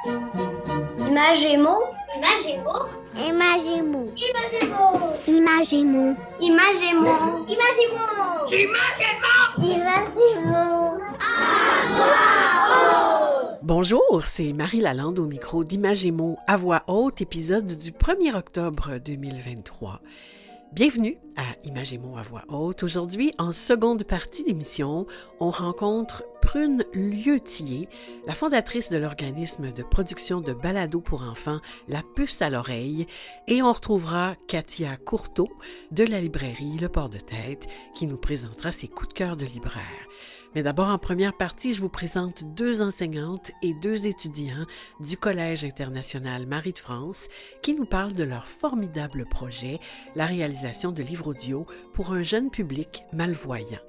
Imagemo. Imagemo. Imagemo. Imagemo. Imagemo. Imagemo. Imagemo. Imagemo. Bonjour, c'est Marie Lalande au micro d'Imagemo à voix haute, épisode du 1er octobre 2023. Bienvenue à Imagemo à voix haute. Aujourd'hui, en seconde partie d'émission, on rencontre Prune Lieu-Thier, la fondatrice de l'organisme de production de balados pour enfants La Puce à l'oreille, et on retrouvera Katia Courteau de la librairie Le Port de Tête qui nous présentera ses coups de cœur de libraire. Mais d'abord, en première partie, je vous présente 2 enseignantes et 2 étudiants du Collège international Marie de France qui nous parlent de leur formidable projet, la réalisation de livres audio pour un jeune public malvoyant.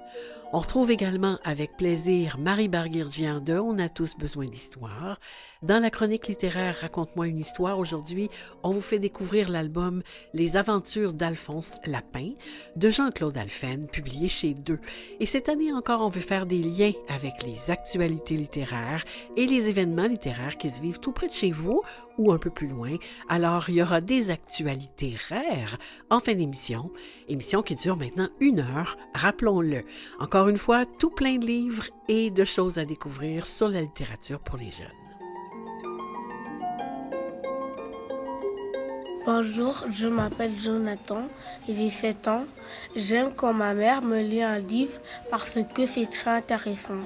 On retrouve également avec plaisir Marie Barguirgian de On a tous besoin d'histoire. Dans la chronique littéraire Raconte-moi une histoire, aujourd'hui, on vous fait découvrir l'album Les aventures d'Alphonse Lapin de Jean-Claude Alphen, publié chez Deux. Et cette année encore, on veut faire des liens avec les actualités littéraires et les événements littéraires qui se vivent tout près de chez vous ou un peu plus loin. Alors, il y aura des actualités rares en fin d'émission, émission qui dure maintenant 1 heure, rappelons-le. Encore une fois, tout plein de livres et de choses à découvrir sur la littérature pour les jeunes. Bonjour, je m'appelle Jonathan et j'ai 7 ans. J'aime quand ma mère me lit un livre parce que c'est très intéressant.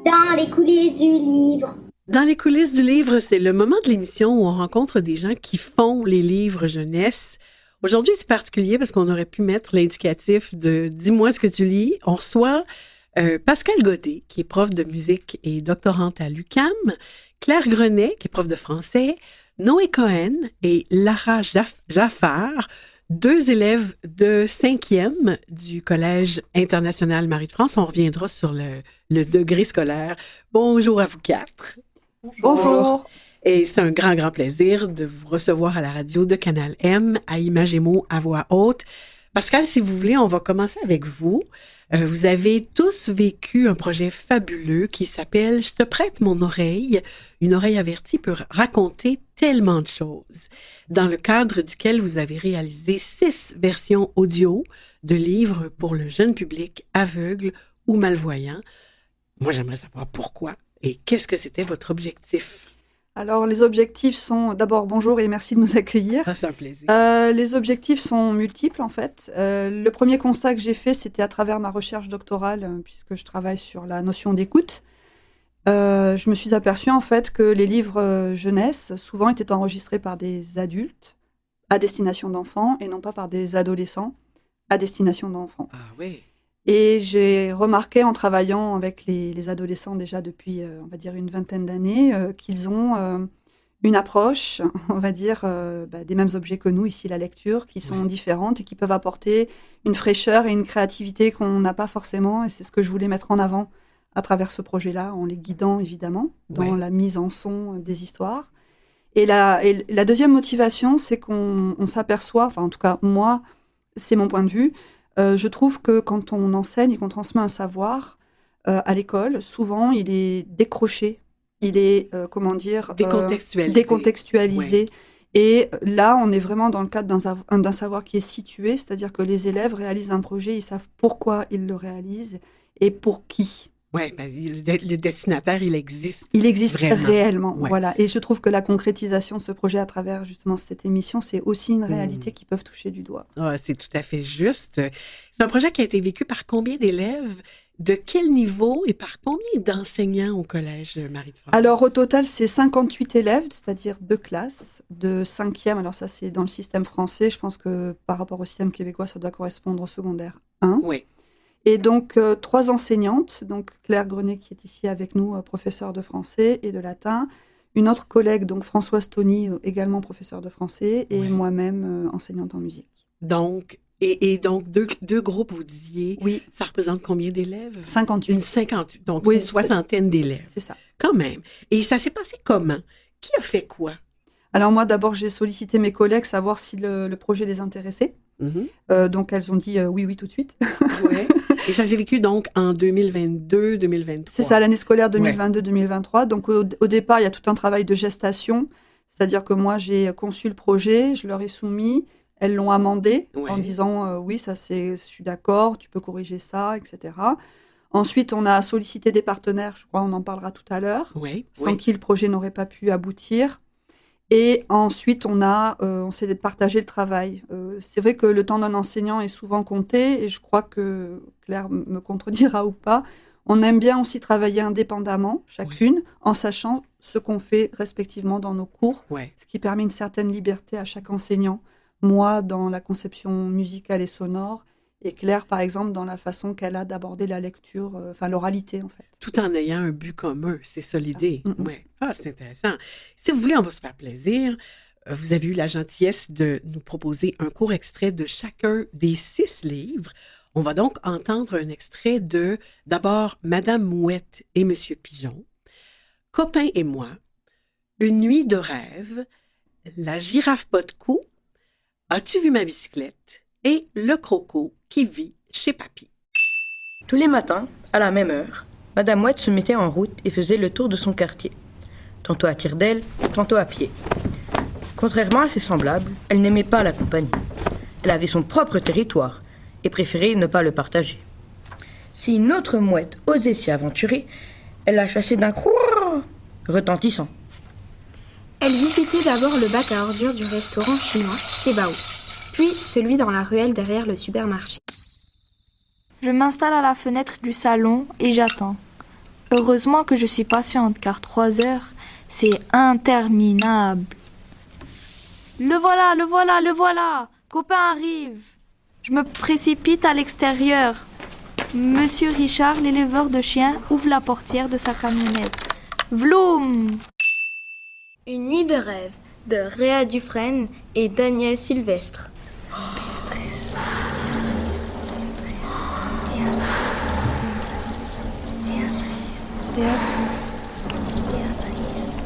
Dans les coulisses du livre. Dans les coulisses du livre, c'est le moment de l'émission où on rencontre des gens qui font les livres jeunesse. Aujourd'hui, c'est particulier parce qu'on aurait pu mettre l'indicatif de « Dis-moi ce que tu lis ». On reçoit Pascal Godet, qui est prof de musique et doctorante à l'UQAM, Claire Grenet, qui est prof de français, Noé Cohen et Lara Jaffar, 2 élèves de 5e du Collège international Marie de France. On reviendra sur le degré scolaire. Bonjour à vous 4. Bonjour. Et c'est un grand, grand plaisir de vous recevoir à la radio de Canal M, à Imagemo à voix haute. Pascal, si vous voulez, on va commencer avec vous. Vous avez tous vécu un projet fabuleux qui s'appelle « Je te prête mon oreille ». Une oreille avertie peut raconter tellement de choses, dans le cadre duquel vous avez réalisé 6 versions audio de livres pour le jeune public aveugle ou malvoyant. Moi, j'aimerais savoir pourquoi et qu'est-ce que c'était votre objectif? Alors, les objectifs sont... D'abord, bonjour et merci de nous accueillir. C'est un plaisir. Les objectifs sont multiples, en fait. Le premier constat que j'ai fait, c'était à travers ma recherche doctorale, puisque je travaille sur la notion d'écoute. Je me suis aperçue, en fait, que les livres jeunesse, souvent, étaient enregistrés par des adultes à destination d'enfants et non pas par des adolescents à destination d'enfants. Ah oui. Et j'ai remarqué en travaillant avec les adolescents déjà depuis, on va dire, une vingtaine d'années, qu'ils ont une approche, on va dire, des mêmes objets que nous, ici la lecture, qui sont différentes et qui peuvent apporter une fraîcheur et une créativité qu'on n'a pas forcément. Et c'est ce que je voulais mettre en avant à travers ce projet-là, en les guidant évidemment dans la mise en son des histoires. Et la deuxième motivation, c'est qu'on s'aperçoit, enfin en tout cas moi, c'est mon point de vue, je trouve que quand on enseigne et qu'on transmet un savoir à l'école, souvent il est décroché, il est, décontextualisé. Ouais. Et là, on est vraiment dans le cadre d'un savoir qui est situé, c'est-à-dire que les élèves réalisent un projet, ils savent pourquoi ils le réalisent et pour qui. Oui, le destinataire, il existe. Il existe vraiment. réellement, Ouais. voilà. Et je trouve que la concrétisation de ce projet à travers justement cette émission, c'est aussi une réalité qu'ils peuvent toucher du doigt. Ah, c'est tout à fait juste. C'est un projet qui a été vécu par combien d'élèves, de quel niveau et par combien d'enseignants au Collège Marie de France? Alors au total, c'est 58 élèves, c'est-à-dire 2 classes de 5e. Alors ça, c'est dans le système français. Je pense que par rapport au système québécois, ça doit correspondre au secondaire 1. Oui. Et donc, 3 enseignantes, donc Claire Grenet qui est ici avec nous, professeure de français et de latin, une autre collègue, donc Françoise Tony, également professeure de français, et moi-même, enseignante en musique. Donc, et donc deux groupes, vous disiez, oui. Ça représente combien d'élèves? 58. Une 58, donc une soixantaine d'élèves. C'est ça. Quand même. Et ça s'est passé comment? Qui a fait quoi? Alors moi, d'abord, j'ai sollicité mes collègues, savoir si le projet les intéressait. Donc, elles ont dit oui, oui, tout de suite. Ouais. Et ça s'est vécu donc en 2022-2023. C'est ça, l'année scolaire 2022-2023. Donc, au départ, il y a tout un travail de gestation. C'est-à-dire que moi, j'ai conçu le projet, je leur ai soumis, elles l'ont amendé en disant oui, ça je suis d'accord, tu peux corriger ça, etc. Ensuite, on a sollicité des partenaires, je crois, on en parlera tout à l'heure, sans qui le projet n'aurait pas pu aboutir. Et ensuite, on s'est partagé le travail. C'est vrai que le temps d'un enseignant est souvent compté, et je crois que Claire me contredira ou pas. On aime bien aussi travailler indépendamment, chacune, en sachant ce qu'on fait respectivement dans nos cours, ce qui permet une certaine liberté à chaque enseignant. Moi, dans la conception musicale et sonore, et Claire, par exemple, dans la façon qu'elle a d'aborder la lecture, l'oralité, en fait. Tout en ayant un but commun, c'est ça l'idée. Ouais. Ah, c'est intéressant. Si vous voulez, on va se faire plaisir. Vous avez eu la gentillesse de nous proposer un court extrait de chacun des 6 livres. On va donc entendre un extrait de, d'abord, Madame Mouette et Monsieur Pigeon, Copain et moi, Une nuit de rêve, La girafe pas de cou, As-tu vu ma bicyclette et Le croco qui vit chez Papy. Tous les matins, à la même heure, Madame Mouette se mettait en route et faisait le tour de son quartier, tantôt à tire-d'aile, tantôt à pied. Contrairement à ses semblables, elle n'aimait pas la compagnie. Elle avait son propre territoire et préférait ne pas le partager. Si une autre mouette osait s'y aventurer, elle la chassait d'un crourr retentissant. Elle visitait d'abord le bac à ordures du restaurant chinois chez Bao, puis celui dans la ruelle derrière le supermarché. Je m'installe à la fenêtre du salon et j'attends. Heureusement que je suis patiente, car 3 heures, c'est interminable. Le voilà, le voilà, le voilà! Copain arrive! Je me précipite à l'extérieur. Monsieur Richard, l'éleveur de chiens, ouvre la portière de sa camionnette. Vloum! Une nuit de rêve de Réa Dufresne et Daniel Sylvestre.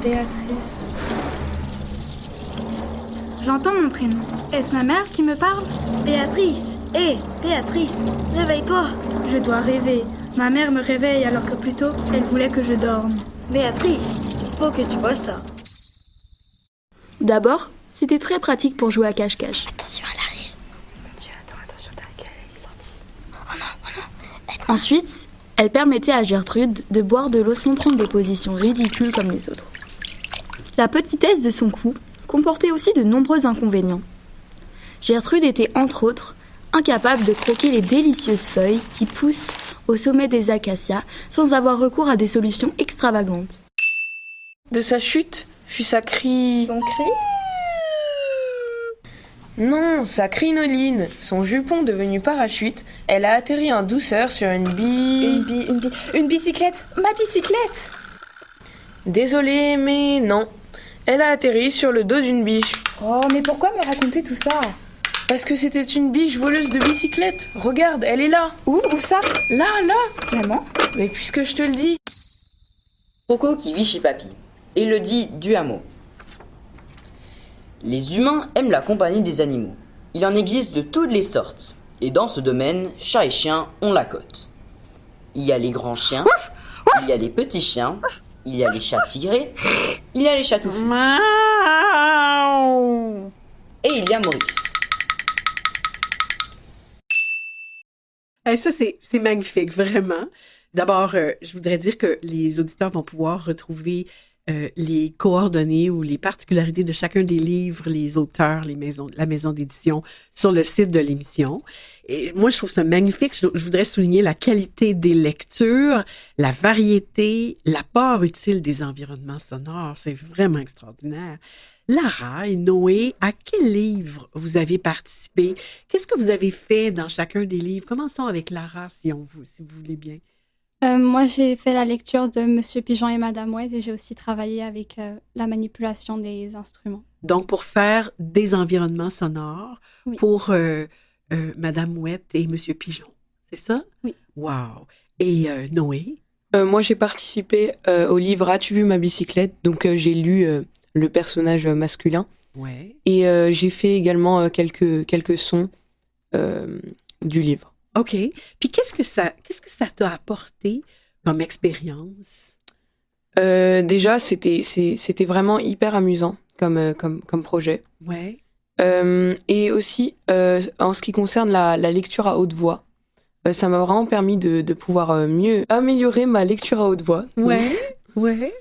Béatrice. J'entends mon prénom. Est-ce ma mère qui me parle? Béatrice! Hé, Béatrice, réveille-toi! Je dois rêver. Ma mère me réveille alors que plus tôt, elle voulait que je dorme. Béatrice, il faut que tu vois ça. D'abord, c'était très pratique pour jouer à cache-cache. Attention, elle arrive. Mon Dieu, attends, t'as laquelle elle est sortie. Oh non. Ensuite, elle permettait à Gertrude de boire de l'eau sans prendre des positions ridicules comme les autres. La petitesse de son cou comportait aussi de nombreux inconvénients. Gertrude était, entre autres, incapable de croquer les délicieuses feuilles qui poussent au sommet des acacias sans avoir recours à des solutions extravagantes. De sa chute fut sa cri... Son cri ? Non, sa crinoline. Son jupon devenu parachute, elle a atterri en douceur sur une bicyclette. Ma bicyclette! Désolée, mais non. Elle a atterri sur le dos d'une biche. Oh, mais pourquoi me raconter tout ça? Parce que c'était une biche voleuse de bicyclette. Regarde, elle est là. Où ça? Là. Vraiment? Mais puisque je te le dis. Croco qui vit chez Papy. Élodie Duhameau. Les humains aiment la compagnie des animaux. Il en existe de toutes les sortes. Et dans ce domaine, chats et chiens ont la cote. Il y a les grands chiens, il y a les petits chiens, il y a les chats tigrés, il y a les chats touffus. Et il y a Maurice. Ça, c'est magnifique, vraiment. D'abord, je voudrais dire que les auditeurs vont pouvoir retrouver les coordonnées ou les particularités de chacun des livres, les auteurs, la maison d'édition sur le site de l'émission. Et moi, je trouve ça magnifique. Je voudrais souligner la qualité des lectures, la variété, l'apport utile des environnements sonores. C'est vraiment extraordinaire. Lara et Noé, à quel livre vous avez participé? Qu'est-ce que vous avez fait dans chacun des livres? Commençons avec Lara, si vous voulez bien. Moi, j'ai fait la lecture de Monsieur Pigeon et Madame Mouette et j'ai aussi travaillé avec la manipulation des instruments. Donc, pour faire des environnements sonores pour Madame Mouette et Monsieur Pigeon, c'est ça? Oui. Wow! Et Noé? Moi, j'ai participé au livre « As-tu vu ma bicyclette ?» Donc, j'ai lu le personnage masculin. Ouais. Et j'ai fait également quelques sons du livre. OK. Puis qu'est-ce que ça t'a apporté comme expérience? Déjà, c'était vraiment hyper amusant comme projet. Ouais. Et aussi, en ce qui concerne la lecture à haute voix, ça m'a vraiment permis de pouvoir mieux améliorer ma lecture à haute voix. Ouais, ouais.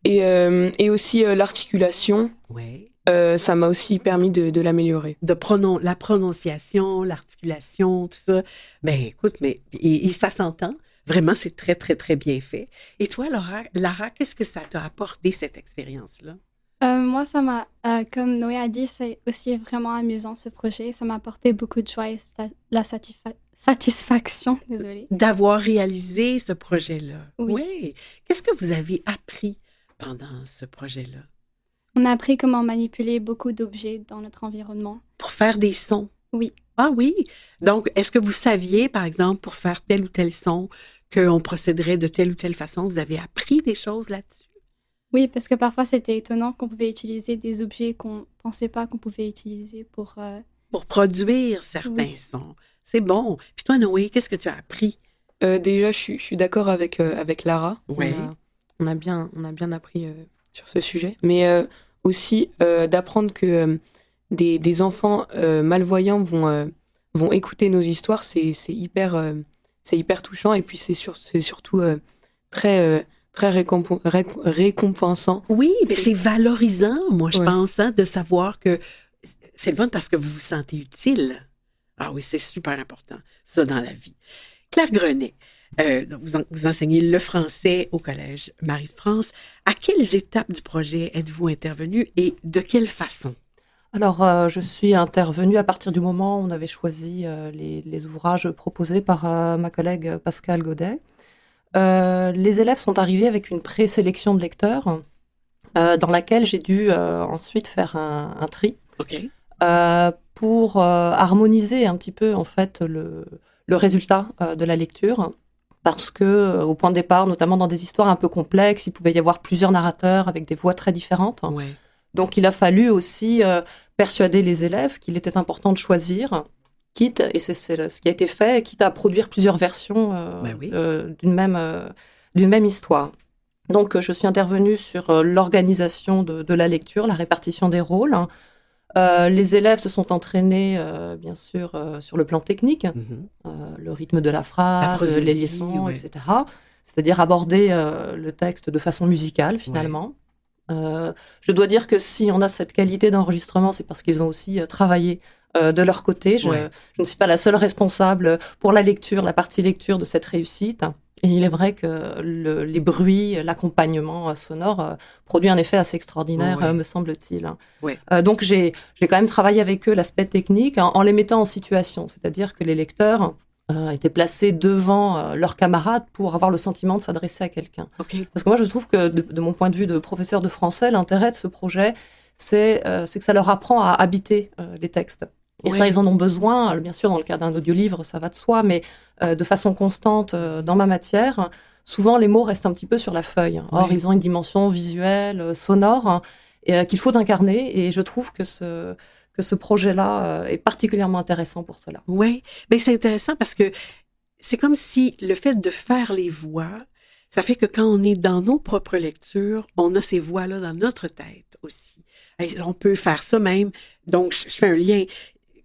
Et aussi l'articulation. Ouais. Ça m'a aussi permis de l'améliorer. La prononciation, l'articulation, tout ça. Ben écoute, et ça s'entend. Vraiment, c'est très, très, très bien fait. Et toi, Lara, qu'est-ce que ça t'a apporté, cette expérience-là? Moi, ça m'a, comme Noé a dit, c'est aussi vraiment amusant ce projet. Ça m'a apporté beaucoup de joie et la satisfaction, désolée. D'avoir réalisé ce projet-là. Oui. Qu'est-ce que vous avez appris pendant ce projet-là? On a appris comment manipuler beaucoup d'objets dans notre environnement. Pour faire des sons? Oui. Ah oui? Donc, est-ce que vous saviez, par exemple, pour faire tel ou tel son, qu'on procéderait de telle ou telle façon? Vous avez appris des choses là-dessus? Oui, parce que parfois, c'était étonnant qu'on pouvait utiliser des objets qu'on ne pensait pas qu'on pouvait utiliser pour produire certains sons. C'est bon. Puis toi, Noé, qu'est-ce que tu as appris? Déjà, je suis d'accord avec Lara. Oui. On a bien appris sur ce sujet. Mais aussi d'apprendre que des enfants malvoyants vont écouter nos histoires, c'est hyper touchant. Et puis, c'est surtout très récompensant. Oui, mais c'est valorisant, moi, je pense, de savoir que c'est le fun parce que vous vous sentez utile. Ah oui, c'est super important, ça, dans la vie. Claire Grenet, vous enseignez le français au Collège Marie-France. À quelles étapes du projet êtes-vous intervenue et de quelle façon? Alors, je suis intervenue à partir du moment où on avait choisi les ouvrages proposés par ma collègue Pascale Godet. Les élèves sont arrivés avec une présélection de lecteurs dans laquelle j'ai dû ensuite faire un tri pour harmoniser un petit peu en fait le résultat de la lecture, parce que au point de départ, notamment dans des histoires un peu complexes, il pouvait y avoir plusieurs narrateurs avec des voix très différentes. Ouais. Donc il a fallu aussi persuader les élèves qu'il était important de choisir, quitte, et c'est ce qui a été fait, quitte à produire plusieurs versions d'une même histoire. Donc je suis intervenue sur l'organisation de la lecture, la répartition des rôles. Les élèves se sont entraînés, bien sûr, sur le plan technique, le rythme de la phrase, les liaisons, etc. C'est-à-dire aborder le texte de façon musicale, finalement. Je dois dire que si on a cette qualité d'enregistrement, c'est parce qu'ils ont aussi travaillé de leur côté. Je ne suis pas la seule responsable pour la lecture, la partie lecture de cette réussite. Et il est vrai que les bruits, l'accompagnement sonore produit un effet assez extraordinaire, me semble-t-il. Donc j'ai quand même travaillé avec eux l'aspect technique en les mettant en situation. C'est-à-dire que les lecteurs étaient placés devant leurs camarades pour avoir le sentiment de s'adresser à quelqu'un. Parce que moi, je trouve que de mon point de vue de professeur de français, l'intérêt de ce projet, c'est que ça leur apprend à habiter les textes. Et ça, ils en ont besoin. Bien sûr, dans le cas d'un audiolivre, ça va de soi, mais de façon constante dans ma matière, souvent les mots restent un petit peu sur la feuille. Or, ils ont une dimension visuelle, sonore, qu'il faut incarner. Et je trouve que ce projet-là est particulièrement intéressant pour cela. Oui, mais c'est intéressant parce que c'est comme si le fait de faire les voix, ça fait que quand on est dans nos propres lectures, on a ces voix-là dans notre tête aussi. Et on peut faire ça même. Donc, je fais un lien.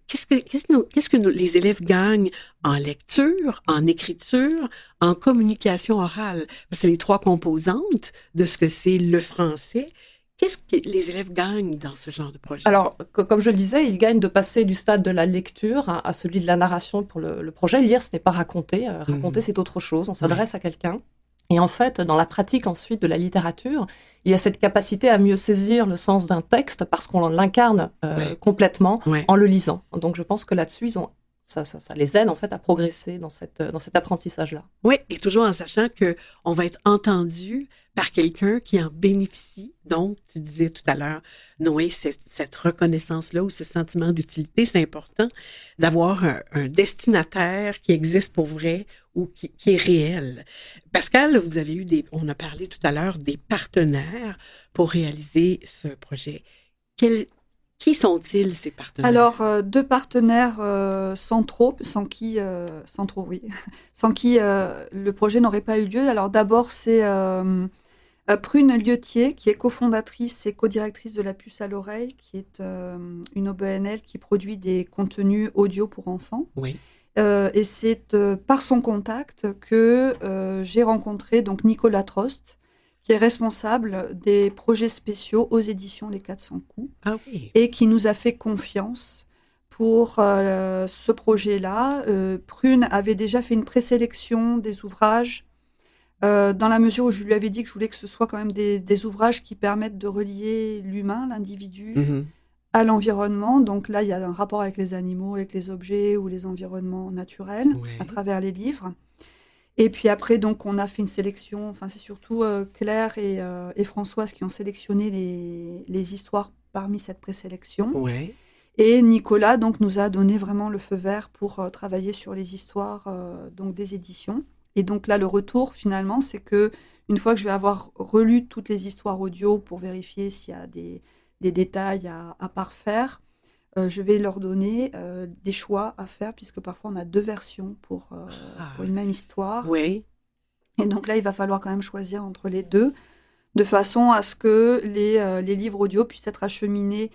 Qu'est-ce que les élèves gagnent en lecture, en écriture, en communication orale? C'est les trois composantes de ce que c'est le français. Qu'est-ce que les élèves gagnent dans ce genre de projet? Alors, comme je le disais, ils gagnent de passer du stade de la lecture à celui de la narration pour le projet. Lire, ce n'est pas raconter. Raconter, c'est autre chose. On s'adresse à quelqu'un. Et en fait, dans la pratique ensuite de la littérature, il y a cette capacité à mieux saisir le sens d'un texte parce qu'on l'incarne complètement en le lisant. Donc je pense que là-dessus, ça les aide en fait à progresser dans cet apprentissage-là. Oui, et toujours en sachant qu'on va être entendu par quelqu'un qui en bénéficie. Donc, tu disais tout à l'heure, Noé, cette reconnaissance-là ou ce sentiment d'utilité, c'est important d'avoir un destinataire qui existe pour vrai ou qui est réel. Pascal, vous avez on a parlé tout à l'heure des partenaires pour réaliser ce projet. Qui sont-ils, ces partenaires? Alors, 2 partenaires centraux, sans qui le projet n'aurait pas eu lieu. Alors d'abord, c'est Prune Lieuetier, qui est cofondatrice et co-directrice de La Puce à l'oreille, qui est une OBNL qui produit des contenus audio pour enfants. Oui. Et c'est par son contact que j'ai rencontré donc Nicolas Trost, qui est responsable des projets spéciaux aux éditions Les 400 coups, et qui nous a fait confiance pour ce projet-là. Prune avait déjà fait une présélection des ouvrages, dans la mesure où je lui avais dit que je voulais que ce soit quand même des ouvrages qui permettent de relier l'humain, l'individu, à l'environnement. Donc là, il y a un rapport avec les animaux, avec les objets ou les environnements naturels à travers les livres. Et puis après, donc, on a fait une sélection. Enfin, c'est surtout Claire et Françoise qui ont sélectionné les histoires parmi cette présélection. Ouais. Et Nicolas donc, nous a donné vraiment le feu vert pour travailler sur les histoires donc, des éditions. Et donc là, le retour, finalement, c'est que une fois que je vais avoir relu toutes les histoires audio pour vérifier s'il y a des détails à parfaire, je vais leur donner des choix à faire, puisque parfois on a 2 versions pour une même histoire. Oui. Et donc là, il va falloir quand même choisir entre les 2, de façon à ce que les livres audio puissent être acheminés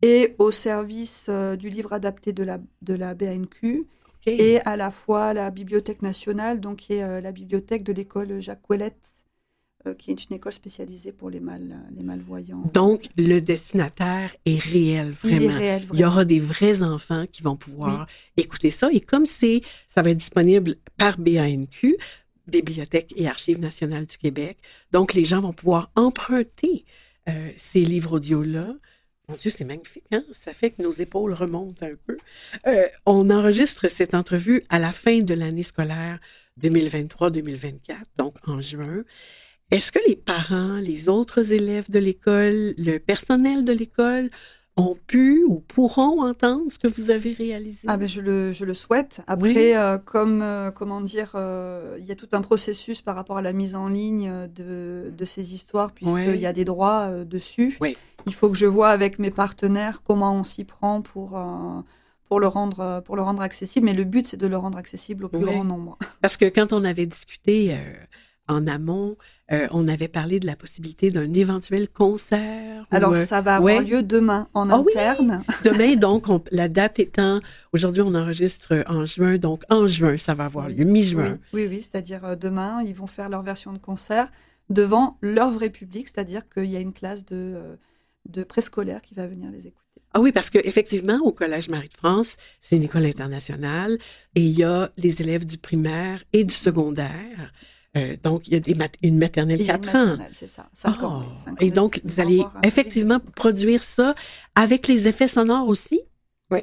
et au service du livre adapté de la BANQ, et à la fois la Bibliothèque nationale, donc qui est la bibliothèque de l'école Jacques Ouellette, qui est une école spécialisée pour les malvoyants. Donc, le destinataire est réel, vraiment. Il est réel, vraiment. Il y aura des vrais enfants qui vont pouvoir écouter ça. Et comme ça va être disponible par BANQ, Bibliothèque et Archives nationales du Québec, donc les gens vont pouvoir emprunter ces livres audio-là. Mon Dieu, c'est magnifique, hein? Ça fait que nos épaules remontent un peu. On enregistre cette entrevue à la fin de l'année scolaire 2023-2024, donc en juin. Est-ce que les parents, les autres élèves de l'école, le personnel de l'école ont pu ou pourront entendre ce que vous avez réalisé? Ah ben je le souhaite. Après, comment dire, il y a tout un processus par rapport à la mise en ligne de ces histoires, puisqu'il y a des droits dessus. Oui. Il faut que je vois avec mes partenaires comment on s'y prend pour le rendre accessible. Mais le but, c'est de le rendre accessible au plus grand nombre. Parce que quand on avait discuté en amont, on avait parlé de la possibilité d'un éventuel concert. Alors, ça va avoir lieu demain en interne. Oui. Demain, donc, la date étant... Aujourd'hui, on enregistre en juin, donc en juin, ça va avoir lieu, mi-juin. Oui, c'est-à-dire demain, ils vont faire leur version de concert devant leur vrai public, c'est-à-dire qu'il y a une classe de préscolaire qui va venir les écouter. Ah oui, parce qu'effectivement, au Collège Marie de France, c'est une école internationale et il y a les élèves du primaire et du secondaire. Donc, il y a une maternelle 4 ans. C'est ça. 5 ans. Et donc, vous allez effectivement produire ça avec les effets sonores aussi? Oui.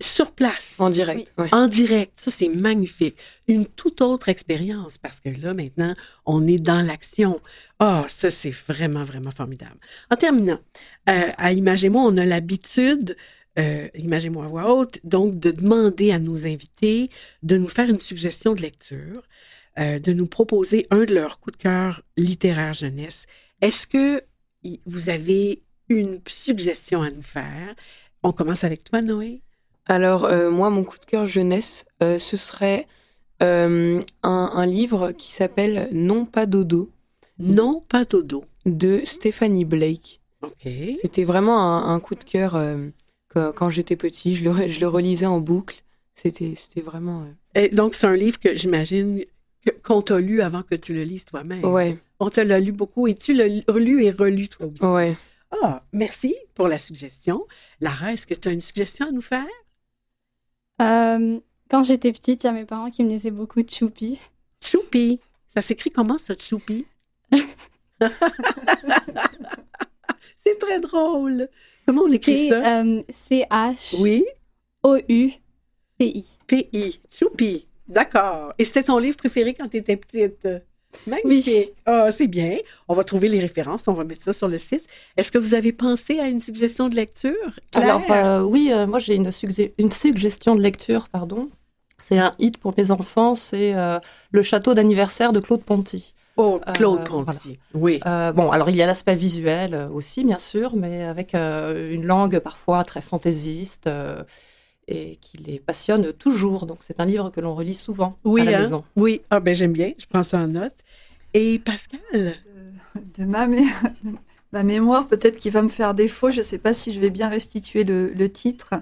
Sur place. En direct. Oui. En direct. Ça, c'est magnifique. Une toute autre expérience parce que là, maintenant, on est dans l'action. Ah, ça, c'est vraiment, vraiment formidable. En terminant, à Imagez-moi, on a l'habitude, Imagez-moi à voix haute, donc de demander à nos invités de nous faire une suggestion de lecture, de nous proposer un de leurs coups de cœur littéraire jeunesse. Est-ce que vous avez une suggestion à nous faire? On commence avec toi, Noé. Alors, moi, mon coup de cœur jeunesse, ce serait un livre qui s'appelle « Non, pas dodo ». Non, pas dodo. De Stephanie Blake. OK. C'était vraiment un coup de cœur quand j'étais petit. Je le relisais en boucle. C'était vraiment... Et donc, c'est un livre que j'imagine qu'on t'a lu avant que tu le lises toi-même. Ouais. On te l'a lu beaucoup et tu l'as lu et relu toi aussi. Ouais. Ah, merci pour la suggestion. Lara, est-ce que tu as une suggestion à nous faire? Quand j'étais petite, il y a mes parents qui me lisaient beaucoup de Choupi. Choupi? Ça s'écrit comment, ça, Choupi? C'est très drôle. Comment on écrit ça? C-H. Oui. O-U-P-I. P-I. Choupi. D'accord. Et c'était ton livre préféré quand tu étais petite? Magnifique. Oui. Ah, c'est bien. On va trouver les références, on va mettre ça sur le site. Est-ce que vous avez pensé à une suggestion de lecture, Claire? Alors, oui, moi j'ai une suggestion de lecture, pardon. C'est un hit pour mes enfants, c'est Le château d'anniversaire de Claude Ponty. Oh, Claude Ponty, oui. Bon, alors il y a l'aspect visuel aussi, bien sûr, mais avec une langue parfois très fantaisiste et qui les passionne toujours. Donc c'est un livre que l'on relit souvent à la maison. Oui, j'aime bien, je prends ça en note. Et Pascal? De ma mémoire, peut-être qu'il va me faire défaut, je ne sais pas si je vais bien restituer le titre.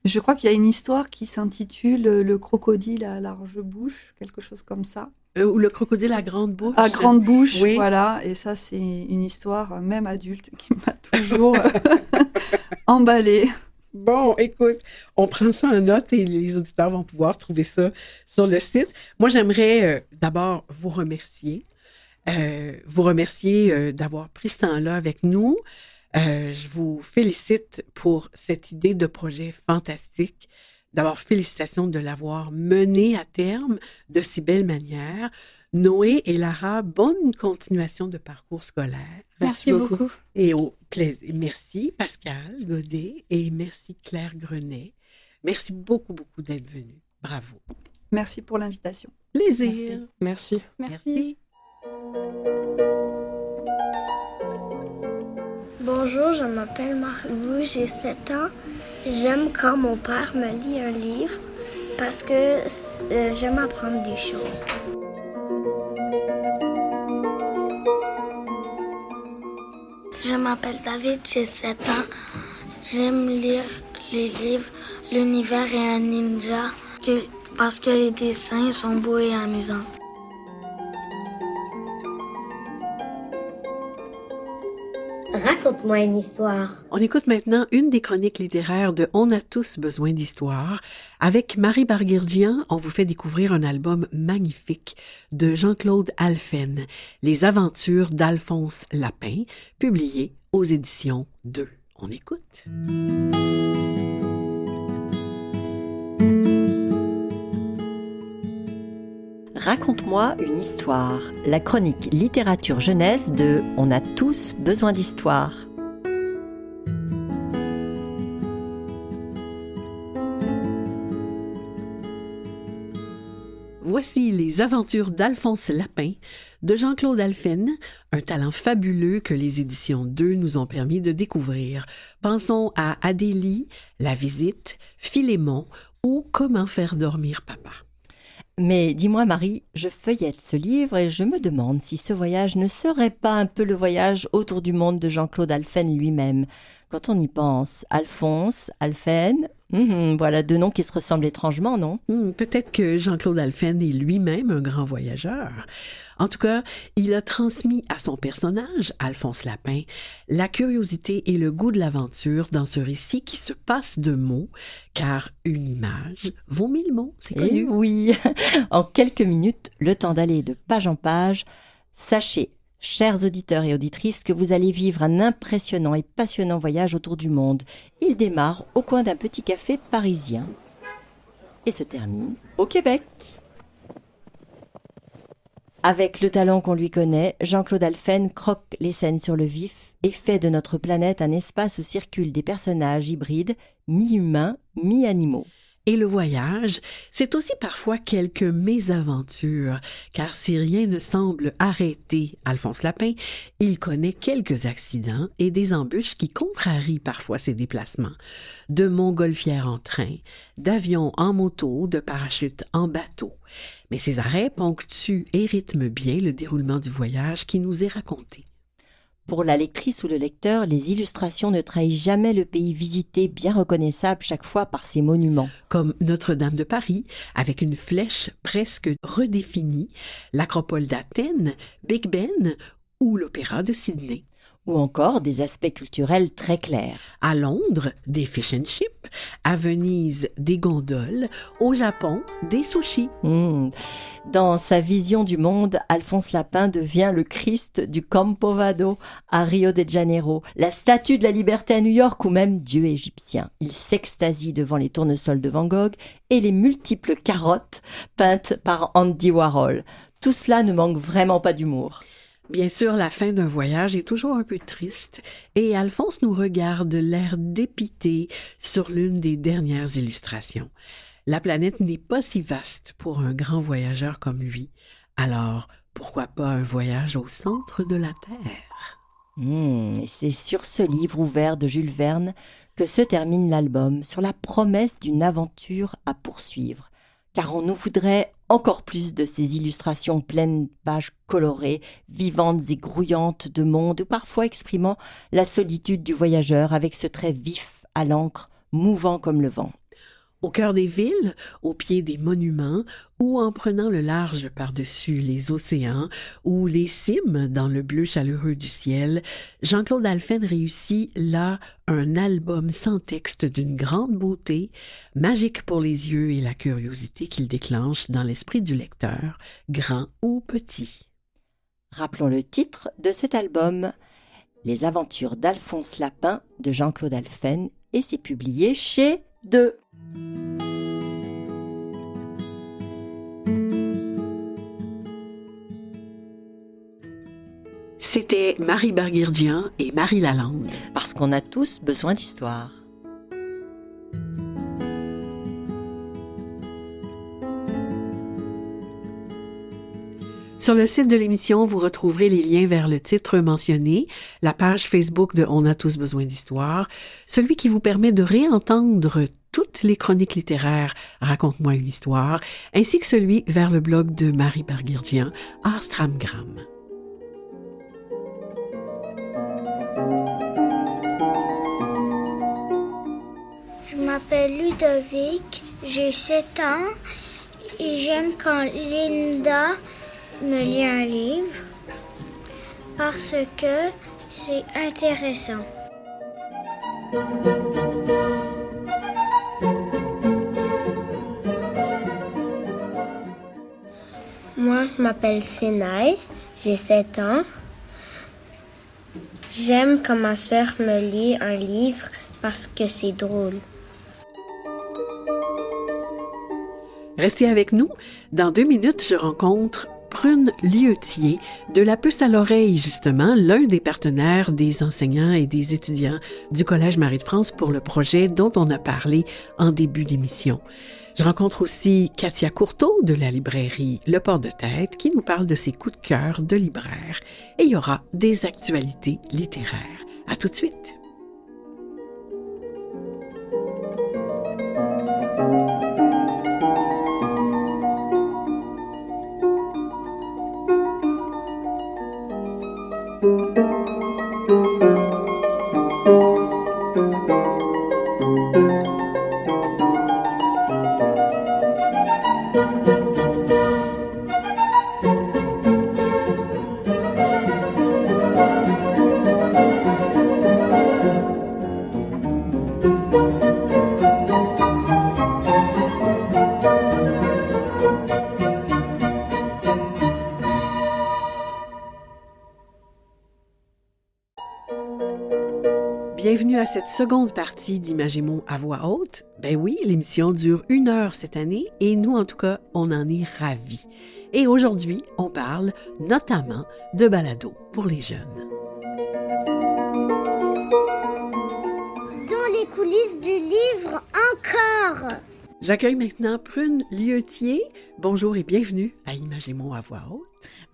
Je crois qu'il y a une histoire qui s'intitule Le crocodile à large bouche, quelque chose comme ça. Ou Le crocodile à grande bouche. À grande bouche, oui. Voilà. Et ça, c'est une histoire, même adulte, qui m'a toujours emballée. Bon, écoute, on prend ça en note et les auditeurs vont pouvoir trouver ça sur le site. Moi, j'aimerais d'abord vous remercier. D'avoir pris ce temps-là avec nous. Je vous félicite pour cette idée de projet fantastique. D'abord, félicitations de l'avoir mené à terme de si belle manière. Noé et Lara, bonne continuation de parcours scolaire. Merci beaucoup. Et au plaisir. Merci Pascal Godet et merci Claire Grenet. Merci beaucoup d'être venus. Bravo. Merci pour l'invitation. Plaisir. Merci. Bonjour, je m'appelle Margot, j'ai 7 ans. J'aime quand mon père me lit un livre parce que j'aime apprendre des choses. Je m'appelle David, j'ai 7 ans. J'aime lire les livres L'univers et un ninja parce que les dessins sont beaux et amusants. Raconte-moi une histoire. On écoute maintenant une des chroniques littéraires de On a tous besoin d'histoire. Avec Marie Barguirgian, on vous fait découvrir un album magnifique de Jean-Claude Alphen, Les aventures d'Alphonse Lapin, publié aux éditions 2. On écoute. Raconte-moi une histoire, la chronique littérature jeunesse de On a tous besoin d'histoire. Voici les aventures d'Alphonse Lapin de Jean-Claude Alphen, un talent fabuleux que les éditions 2 nous ont permis de découvrir. Pensons à Adélie, La visite, Philémon ou Comment faire dormir papa. Mais dis-moi Marie, je feuillette ce livre et je me demande si ce voyage ne serait pas un peu le voyage autour du monde de Jean-Claude Alphen lui-même. Quand on y pense, Alphonse, Alphen, voilà deux noms qui se ressemblent étrangement, non? Peut-être que Jean-Claude Alphen est lui-même un grand voyageur. En tout cas, il a transmis à son personnage, Alphonse Lapin, la curiosité et le goût de l'aventure dans ce récit qui se passe de mots, car une image vaut 1000 mots, c'est connu. Et oui, en quelques minutes, le temps d'aller de page en page, sachez, chers auditeurs et auditrices, que vous allez vivre un impressionnant et passionnant voyage autour du monde. Il démarre au coin d'un petit café parisien et se termine au Québec. Avec le talent qu'on lui connaît, Jean-Claude Alphen croque les scènes sur le vif et fait de notre planète un espace où circulent des personnages hybrides, mi-humains, mi-animaux. Et le voyage, c'est aussi parfois quelques mésaventures, car si rien ne semble arrêter Alphonse Lapin, il connaît quelques accidents et des embûches qui contrarient parfois ses déplacements. De montgolfières en train, d'avions en moto, de parachutes en bateau. Mais ces arrêts ponctuent et rythment bien le déroulement du voyage qui nous est raconté. Pour la lectrice ou le lecteur, les illustrations ne trahissent jamais le pays visité, bien reconnaissable chaque fois par ses monuments. Comme Notre-Dame de Paris, avec une flèche presque redéfinie, l'Acropole d'Athènes, Big Ben ou l'Opéra de Sydney. Ou encore des aspects culturels très clairs. À Londres, des fish and chips. À Venise, des gondoles. Au Japon, des sushis. Dans sa vision du monde, Alphonse Lapin devient le Christ du Campo Vado à Rio de Janeiro, la statue de la liberté à New York ou même Dieu égyptien. Il s'extasie devant les tournesols de Van Gogh et les multiples carottes peintes par Andy Warhol. Tout cela ne manque vraiment pas d'humour. Bien sûr, la fin d'un voyage est toujours un peu triste et Alphonse nous regarde l'air dépité sur l'une des dernières illustrations. La planète n'est pas si vaste pour un grand voyageur comme lui. Alors, pourquoi pas un voyage au centre de la Terre? Et c'est sur ce livre ouvert de Jules Verne que se termine l'album, sur la promesse d'une aventure à poursuivre. Car on nous voudrait encore plus de ces illustrations pleines de pages colorées, vivantes et grouillantes de monde, ou parfois exprimant la solitude du voyageur avec ce trait vif à l'encre, mouvant comme le vent. Au cœur des villes, au pied des monuments, ou en prenant le large par-dessus les océans, ou les cimes dans le bleu chaleureux du ciel, Jean-Claude Alphen réussit là un album sans texte d'une grande beauté, magique pour les yeux et la curiosité qu'il déclenche dans l'esprit du lecteur, grand ou petit. Rappelons le titre de cet album, Les aventures d'Alphonse Lapin de Jean-Claude Alphen, et c'est publié chez Deux. C'était Marie Barguirdian et Marie Lalande. Parce qu'on a tous besoin d'histoire. Sur le site de l'émission, vous retrouverez les liens vers le titre mentionné, la page Facebook de On a tous besoin d'histoire, celui qui vous permet de réentendre toutes les chroniques littéraires Raconte-moi une histoire, ainsi que celui vers le blog de Marie Barguirdian, Arstramgram. Je m'appelle Ludovic, j'ai 7 ans et j'aime quand Linda me lit un livre parce que c'est intéressant. Moi, je m'appelle Sénaï, j'ai 7 ans. J'aime quand ma sœur me lit un livre parce que c'est drôle. Restez avec nous. Dans 2 minutes, je rencontre Prune Lioutier de La Puce à l'oreille, justement, l'un des partenaires des enseignants et des étudiants du Collège Marie-de-France pour le projet dont on a parlé en début d'émission. Je rencontre aussi Katia Courteau de la librairie Le Port de Tête qui nous parle de ses coups de cœur de libraire. Et il y aura des actualités littéraires. À tout de suite. Bienvenue à cette seconde partie d'Imagémon à voix haute. Ben oui, l'émission dure 1 heure cette année et nous, en tout cas, on en est ravis. Et aujourd'hui, on parle notamment de balado pour les jeunes. Dans les coulisses du livre, encore. J'accueille maintenant Prune Lioutier. Bonjour et bienvenue à Imagémon à voix haute.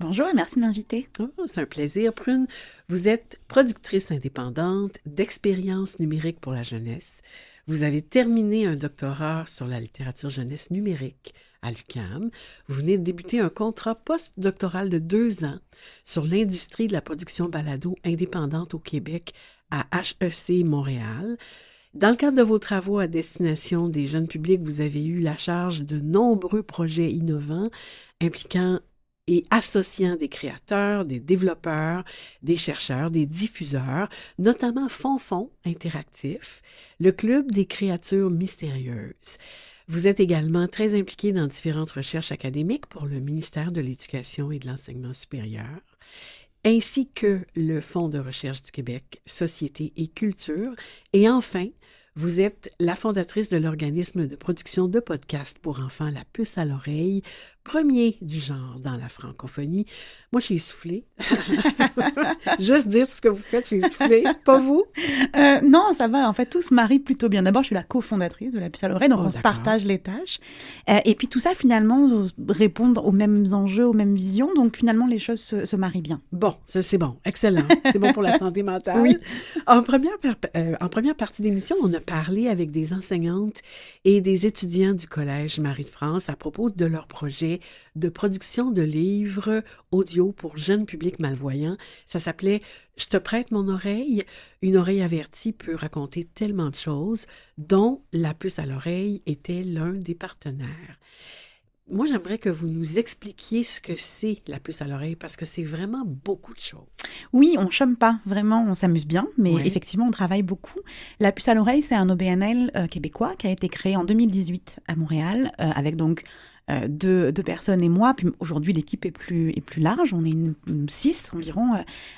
Bonjour et merci de m'inviter. Oh, c'est un plaisir, Prune. Vous êtes productrice indépendante d'expériences numériques pour la jeunesse. Vous avez terminé un doctorat sur la littérature jeunesse numérique à l'UQAM. Vous venez de débuter un contrat post-doctoral de 2 ans sur l'industrie de la production balado indépendante au Québec à HEC Montréal. Dans le cadre de vos travaux à destination des jeunes publics, vous avez eu la charge de nombreux projets innovants impliquant et associant des créateurs, des développeurs, des chercheurs, des diffuseurs, notamment Fonfon Interactif, le Club des créatures mystérieuses. Vous êtes également très impliqué dans différentes recherches académiques pour le ministère de l'Éducation et de l'Enseignement supérieur, ainsi que le Fonds de recherche du Québec, Société et Culture. Et enfin, vous êtes la fondatrice de l'organisme de production de podcasts pour enfants La Puce à l'oreille, premier du genre dans la francophonie. Moi, j'ai soufflé. Juste dire ce que vous faites, j'ai soufflé. Pas vous? Non, ça va. En fait, tout se marie plutôt bien. D'abord, je suis la cofondatrice de La Puce à l'oreille, donc on se partage les tâches. Et puis tout ça, finalement, répond aux mêmes enjeux, aux mêmes visions. Donc finalement, les choses se marient bien. Bon, ça, c'est bon. Excellent. C'est bon pour la santé mentale. Oui. En première partie d'émission, on a parlé avec des enseignantes et des étudiants du Collège Marie de France à propos de leur projet de production de livres audio pour jeunes publics malvoyants. Ça s'appelait « Je te prête mon oreille ». Une oreille avertie peut raconter tellement de choses, dont La Puce à l'oreille était l'un des partenaires. Moi, j'aimerais que vous nous expliquiez ce que c'est La Puce à l'oreille, parce que c'est vraiment beaucoup de choses. Oui, on chôme pas, vraiment, on s'amuse bien, mais effectivement, on travaille beaucoup. La Puce à l'oreille, c'est un OBNL québécois qui a été créé en 2018 à Montréal, avec donc deux personnes et moi. Puis aujourd'hui, l'équipe est plus large. On est 6 environ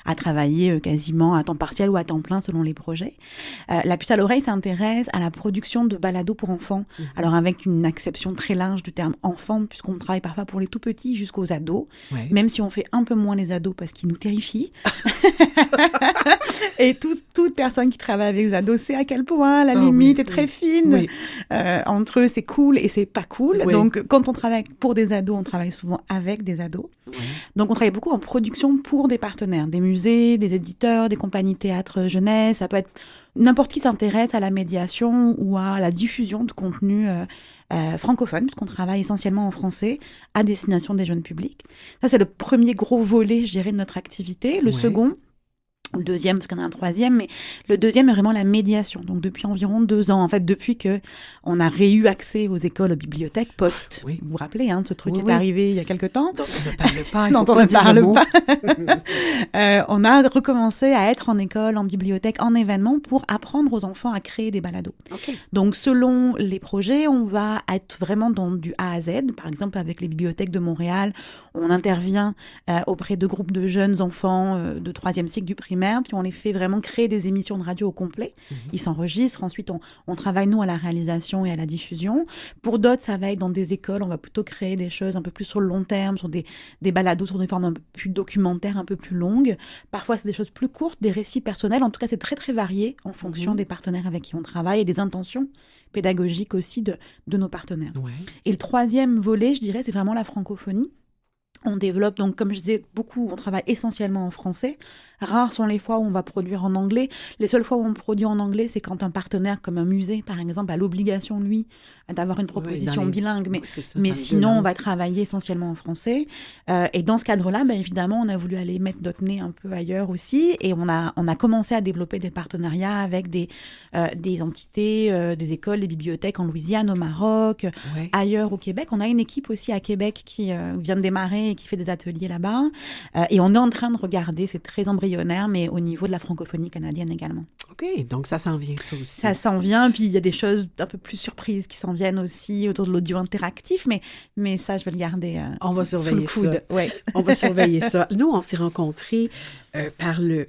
à travailler quasiment à temps partiel ou à temps plein selon les projets. La Puce à l'oreille s'intéresse à la production de balados pour enfants. Alors avec une acception très large du terme enfant, puisqu'on travaille parfois pour les tout petits jusqu'aux ados, même si on fait un peu moins les ados parce qu'ils nous terrifient. Et toute personne qui travaille avec les ados sait à quel point la limite est très fine. Entre eux, c'est cool et c'est pas cool. Donc quand on travaille pour des ados, on travaille souvent avec des ados. Donc on travaille beaucoup en production pour des partenaires, des musées, des éditeurs, des compagnies théâtre jeunesse. Ça peut être n'importe qui s'intéresse à la médiation ou à la diffusion de contenu francophone, puisqu'on travaille essentiellement en français à destination des jeunes publics. Ça, c'est le premier gros volet, je dirais, de notre activité. Le second, ou le deuxième, parce qu'il y en a un troisième, mais le deuxième est vraiment la médiation. Donc, depuis environ 2 ans, en fait, depuis que on a réu accès aux écoles, aux bibliothèques post. Vous vous rappelez, ce truc est arrivé il y a quelque temps. Dont on ne parle pas. Dont on ne parle pas. On a recommencé à être en école, en bibliothèque, en événement pour apprendre aux enfants à créer des balados. Donc, selon les projets, on va être vraiment dans du A à Z. Par exemple, avec les bibliothèques de Montréal, on intervient auprès de groupes de jeunes enfants de 3e cycle du primaire, puis on les fait vraiment créer des émissions de radio au complet. Ils s'enregistrent. Ensuite, on travaille, nous, à la réalisation et à la diffusion. Pour d'autres, ça va être dans des écoles. On va plutôt créer des choses un peu plus sur le long terme, sur des balados, sur des formes un peu plus documentaires, un peu plus longues. Parfois, c'est des choses plus courtes, des récits personnels. En tout cas, c'est très, très varié en fonction des partenaires avec qui on travaille et des intentions pédagogiques aussi de nos partenaires. Et le troisième volet, je dirais, c'est vraiment la francophonie. On développe, donc, comme je disais, on travaille essentiellement en français. Rares sont les fois où on va produire en anglais. Les seules fois où on produit en anglais, c'est quand un partenaire comme un musée, par exemple, a l'obligation, lui, d'avoir une proposition bilingue. Mais sinon, on va travailler essentiellement en français. Et dans ce cadre-là, évidemment, on a voulu aller mettre notre nez un peu ailleurs aussi. Et on a commencé à développer des partenariats avec des entités, des écoles, des bibliothèques en Louisiane, au Maroc, ailleurs au Québec. On a une équipe aussi à Québec qui vient de démarrer et qui fait des ateliers là-bas. Et on est en train de regarder, c'est très embryonnaire, mais au niveau de la francophonie canadienne également. OK, donc ça s'en vient, ça aussi. Ça s'en vient, puis il y a des choses un peu plus surprises qui s'en viennent aussi autour de l'audio interactif, mais ça, je vais le garder on va surveiller sous le coude. On va surveiller ça. Nous, on s'est rencontrés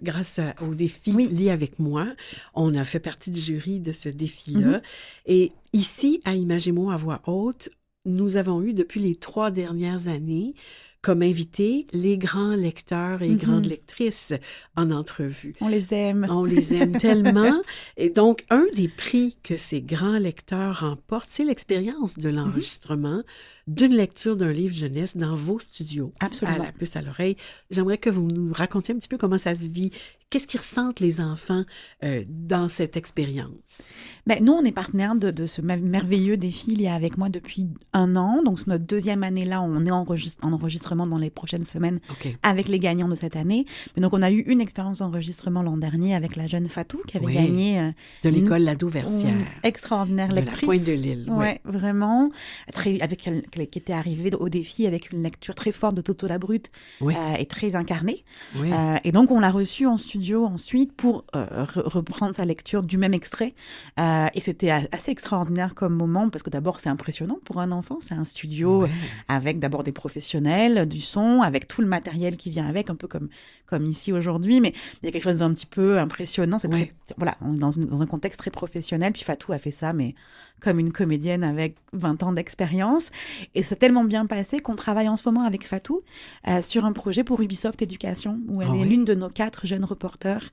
grâce au défi Lis avec moi. On a fait partie du jury de ce défi-là. Et ici, à Imagez-moi à voix haute, nous avons eu depuis les 3 dernières années comme invités les grands lecteurs et grandes lectrices en entrevue. On les aime. On les aime tellement. Et donc, un des prix que ces grands lecteurs remportent, c'est l'expérience de l'enregistrement d'une lecture d'un livre jeunesse dans vos studios. Absolument. À La Puce à l'oreille. J'aimerais que vous nous racontiez un petit peu comment ça se vit. Qu'est-ce qu'ils ressentent, les enfants, dans cette expérience? Nous, on est partenaire de ce merveilleux défi. Il y a avec moi depuis 1 an. Donc, c'est notre 2e année là. On est en enregistrement dans les prochaines semaines avec les gagnants de cette année. Mais donc, on a eu une expérience d'enregistrement l'an dernier avec la jeune Fatou qui avait gagné... de l'école Ladauversière. Extraordinaire lectrice. De la Pointe-de-l'Île. Oui, vraiment. Qui était arrivée au défi avec une lecture très forte de Toto la Brute et très incarnée. Et donc, on l'a reçue en studio ensuite pour reprendre sa lecture du même extrait. Et c'était assez extraordinaire comme moment parce que d'abord, c'est impressionnant pour un enfant. C'est un studio avec d'abord des professionnels du son, avec tout le matériel qui vient avec, un peu comme ici aujourd'hui. Mais il y a quelque chose d'un petit peu impressionnant. C'est très voilà, on est dans un contexte très professionnel. Puis Fatou a fait ça, mais comme une comédienne avec 20 ans d'expérience. Et c'est tellement bien passé qu'on travaille en ce moment avec Fatou sur un projet pour Ubisoft Éducation, où elle est l'une de nos 4 jeunes reporters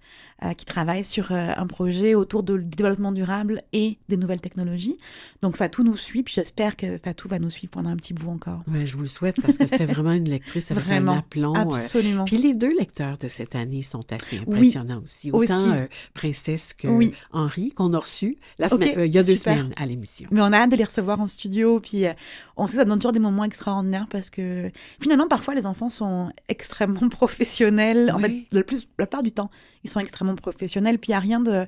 qui travaillent sur un projet autour du développement durable et des nouvelles technologies. Donc Fatou nous suit, puis j'espère que Fatou va nous suivre pendant un petit bout encore. Ouais, je vous le souhaite, parce que c'était vraiment une lectrice avec un aplomb. Absolument. Puis les 2 lecteurs de cette année sont assez impressionnants aussi. Autant Princesse que Henri, qu'on a reçu il y a 2 semaines à l'émission. Mais on a hâte de les recevoir en studio, puis on sait que ça donne toujours des moments extraordinaires parce que finalement, parfois, les enfants sont extrêmement professionnels. En fait, la plupart du temps, ils sont extrêmement professionnels, puis il n'y a rien de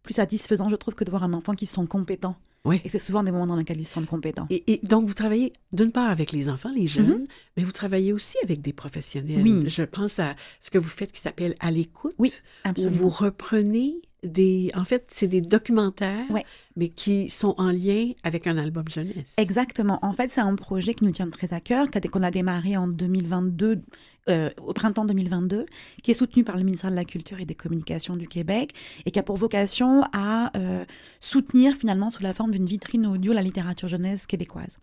plus satisfaisant, je trouve, que de voir un enfant qui se sent compétent. Oui. Et c'est souvent des moments dans lesquels ils se sentent compétents. Et donc, vous travaillez d'une part avec les enfants, les jeunes, mais vous travaillez aussi avec des professionnels. Oui. Je pense à ce que vous faites qui s'appelle « À l'écoute ». Oui, absolument. Où vous reprenez en fait, c'est des documentaires, mais qui sont en lien avec un album jeunesse. Exactement. En fait, c'est un projet qui nous tient très à cœur, qu'on a démarré en 2022, au printemps 2022, qui est soutenu par le ministère de la Culture et des Communications du Québec et qui a pour vocation à soutenir finalement sous la forme d'une vitrine audio la littérature jeunesse québécoise.